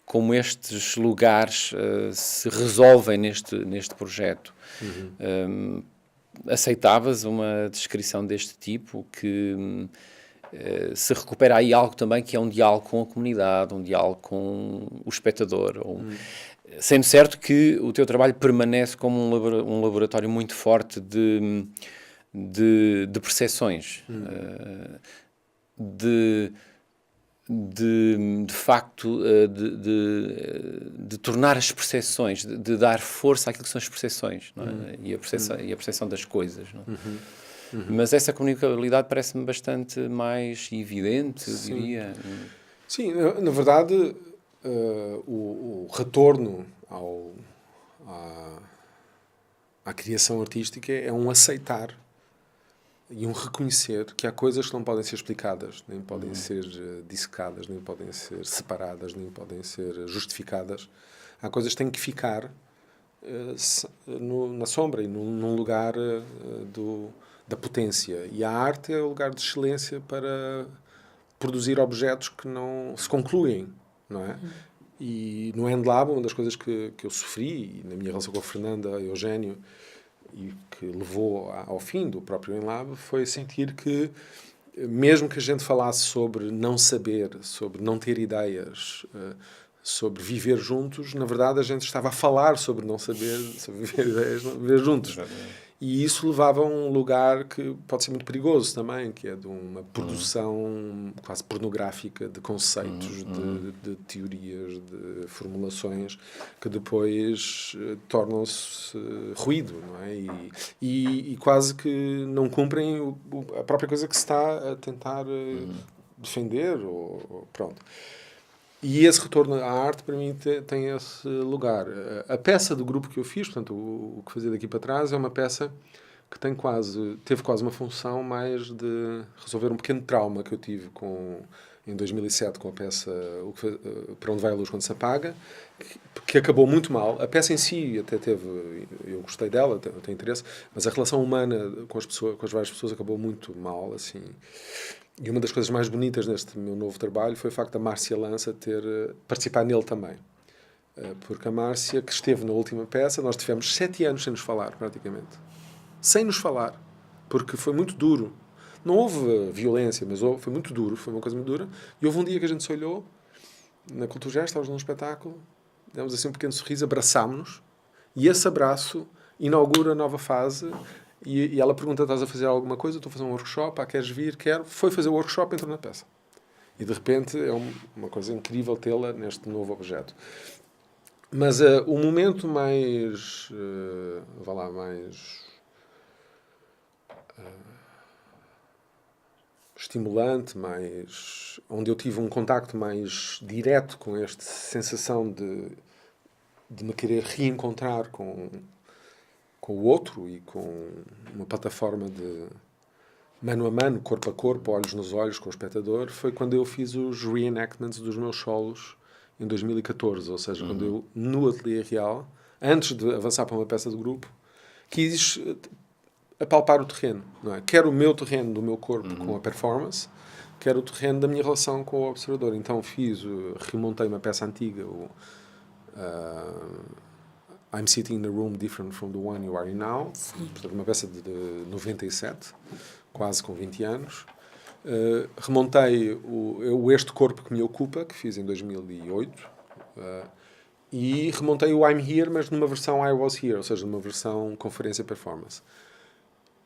como estes lugares se resolvem neste projeto. Aceitavas uma descrição deste tipo, que se recupera aí algo também que é um diálogo com a comunidade, um diálogo com o espectador, sendo certo que o teu trabalho permanece como um laboratório muito forte de percepções, de facto, de tornar as percepções, de dar força àquilo que são as percepções, não é? E a percepção das coisas, não é? Mas essa comunicabilidade parece-me bastante mais evidente, eu diria. Sim, na verdade, o retorno à criação artística é um aceitar e um reconhecer que há coisas que não podem ser explicadas, nem podem ser dissecadas, nem podem ser separadas, nem podem ser justificadas. Há coisas que têm que ficar na sombra e num lugar da potência. E a arte é o lugar de excelência para produzir objetos que não se concluem, não é? E no EndLab, uma das coisas que eu sofri, na minha relação com a Fernanda e o Eugénio, e que levou ao fim do próprio EndLab, foi sentir que, mesmo que a gente falasse sobre não saber, sobre não ter ideias, sobre viver juntos, na verdade a gente estava a falar sobre não saber, sobre viver ideias, não viver juntos. E isso levava a um lugar que pode ser muito perigoso também, que é de uma produção quase pornográfica de conceitos, de teorias, de formulações, que depois tornam-se ruído, não é? E quase que não cumprem a própria coisa que se está a tentar defender, ou pronto. E esse retorno à arte, para mim, tem esse lugar. A peça do grupo que eu fiz, portanto, o que fazia daqui para trás, é uma peça que teve quase uma função mais de resolver um pequeno trauma que eu tive em 2007 com a peça Para Onde Vai a Luz Quando Se Apaga, que acabou muito mal. A peça em si até eu gostei dela, tenho interesse, mas a relação humana com as várias pessoas acabou muito mal, assim. E uma das coisas mais bonitas neste meu novo trabalho foi o facto da Márcia Lança participar nele também. Porque a Márcia, que esteve na última peça, nós tivemos 7 anos sem nos falar, praticamente. Sem nos falar. Porque foi muito duro. Não houve violência, mas foi muito duro, foi uma coisa muito dura. E houve um dia que a gente se olhou, na Cultura, estávamos num espetáculo, demos assim um pequeno sorriso, abraçámos-nos, e esse abraço inaugura a nova fase. E ela pergunta: estás a fazer alguma coisa? Estou a fazer um workshop, queres vir? Quero. Foi fazer o workshop e entrou na peça. E de repente é uma coisa incrível tê-la neste novo objeto. Mas o momento mais, mais estimulante, onde eu tive um contacto mais direto com esta sensação de me querer reencontrar com o outro e com uma plataforma de mano a mano, corpo a corpo, olhos nos olhos com o espectador, foi quando eu fiz os reenactments dos meus solos em 2014, ou seja, quando eu, no Ateliê Real, antes de avançar para uma peça de grupo, quis apalpar o terreno, não é? Quer o meu terreno do meu corpo com a performance, quer o terreno da minha relação com o observador. Então remontei uma peça antiga, I'm Sitting in a Room Different from the One You Are In Now, portanto, uma peça de 97, quase com 20 anos. Remontei este corpo que me ocupa, que fiz em 2008, e remontei o I'm Here, mas numa versão I Was Here, ou seja, numa versão conferência performance.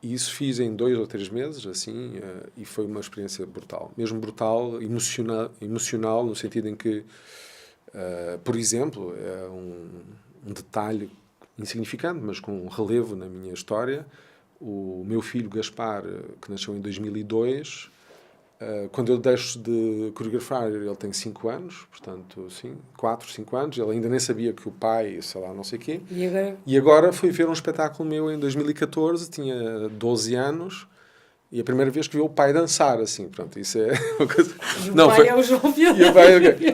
E isso fiz em 2 ou 3 meses, assim, e foi uma experiência brutal. Mesmo brutal, emocional no sentido em que, por exemplo, é um detalhe insignificante, mas com um relevo na minha história. O meu filho Gaspar, que nasceu em 2002, quando eu deixo de coreografar, ele tem 5 anos, portanto, sim, 4, 5 anos, ele ainda nem sabia que o pai, sei lá, não sei o quê. E agora fui ver um espetáculo meu em 2014, tinha 12 anos, e a primeira vez que vi o pai dançar, assim, pronto, isso é uma coisa... E o pai é o João Vilela.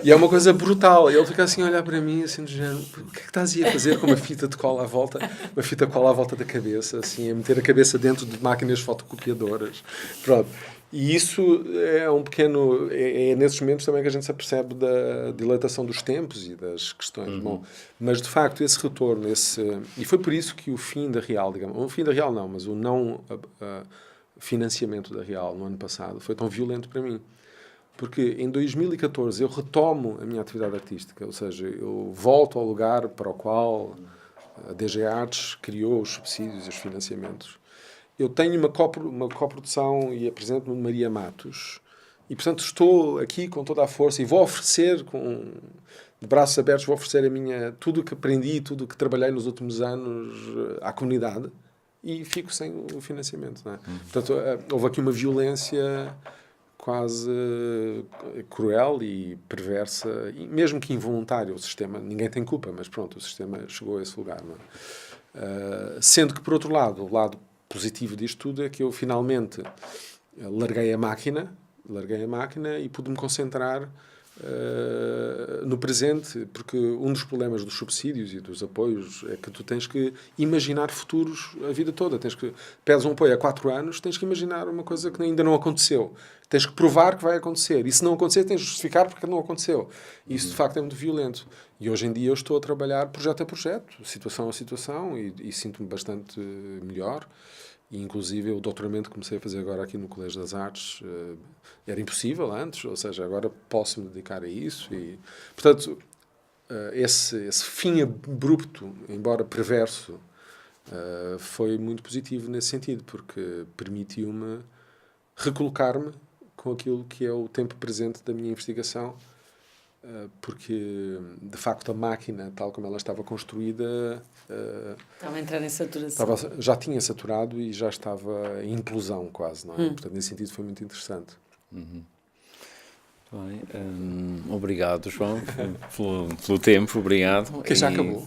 E é uma coisa brutal, e ele fica assim a olhar para mim, assim, do género, o que é que estás aí a fazer com uma fita de cola à volta, uma fita de cola à volta da cabeça, assim, a meter a cabeça dentro de máquinas fotocopiadoras, pronto. E isso é um pequeno... É nesses momentos também que a gente se apercebe da dilatação dos tempos e das questões. Bom, mas, de facto, esse retorno, e foi por isso que o fim da Real, digamos... O fim da Real não, mas o não financiamento da Real no ano passado foi tão violento para mim. Porque em 2014 eu retomo a minha atividade artística, ou seja, eu volto ao lugar para o qual a DG Artes criou os subsídios e os financiamentos. Eu tenho uma coprodução e apresento-me de Maria Matos. E, portanto, estou aqui com toda a força e vou oferecer, de braços abertos, vou oferecer tudo o que aprendi, tudo o que trabalhei nos últimos anos à comunidade e fico sem o financiamento. Não é? Portanto, houve aqui uma violência quase cruel e perversa, e mesmo que involuntária. O sistema, ninguém tem culpa, mas pronto, o sistema chegou a esse lugar. Não é? Sendo que, por outro lado, o lado positivo disto tudo é que eu finalmente larguei a máquina e pude-me concentrar no presente, porque um dos problemas dos subsídios e dos apoios é que tu tens que imaginar futuros a vida toda. Pedes um apoio há 4 anos, tens que imaginar uma coisa que ainda não aconteceu. Tens que provar que vai acontecer. E se não acontecer, tens de justificar porque não aconteceu. E isso, de facto, é muito violento. E hoje em dia eu estou a trabalhar projeto a projeto, situação a situação, e sinto-me bastante melhor. E, inclusive, o doutoramento que comecei a fazer agora aqui no Colégio das Artes era impossível antes, ou seja, agora posso me dedicar a isso. E, portanto, esse fim abrupto, embora perverso, foi muito positivo nesse sentido, porque permitiu-me recolocar-me com aquilo que é o tempo presente da minha investigação, porque, de facto, a máquina, tal como ela estava construída... estava a entrar em saturação. Já tinha saturado e já estava em implosão quase, não é? Portanto, nesse sentido foi muito interessante. Bem, obrigado, João, pelo tempo, obrigado. Que já acabou.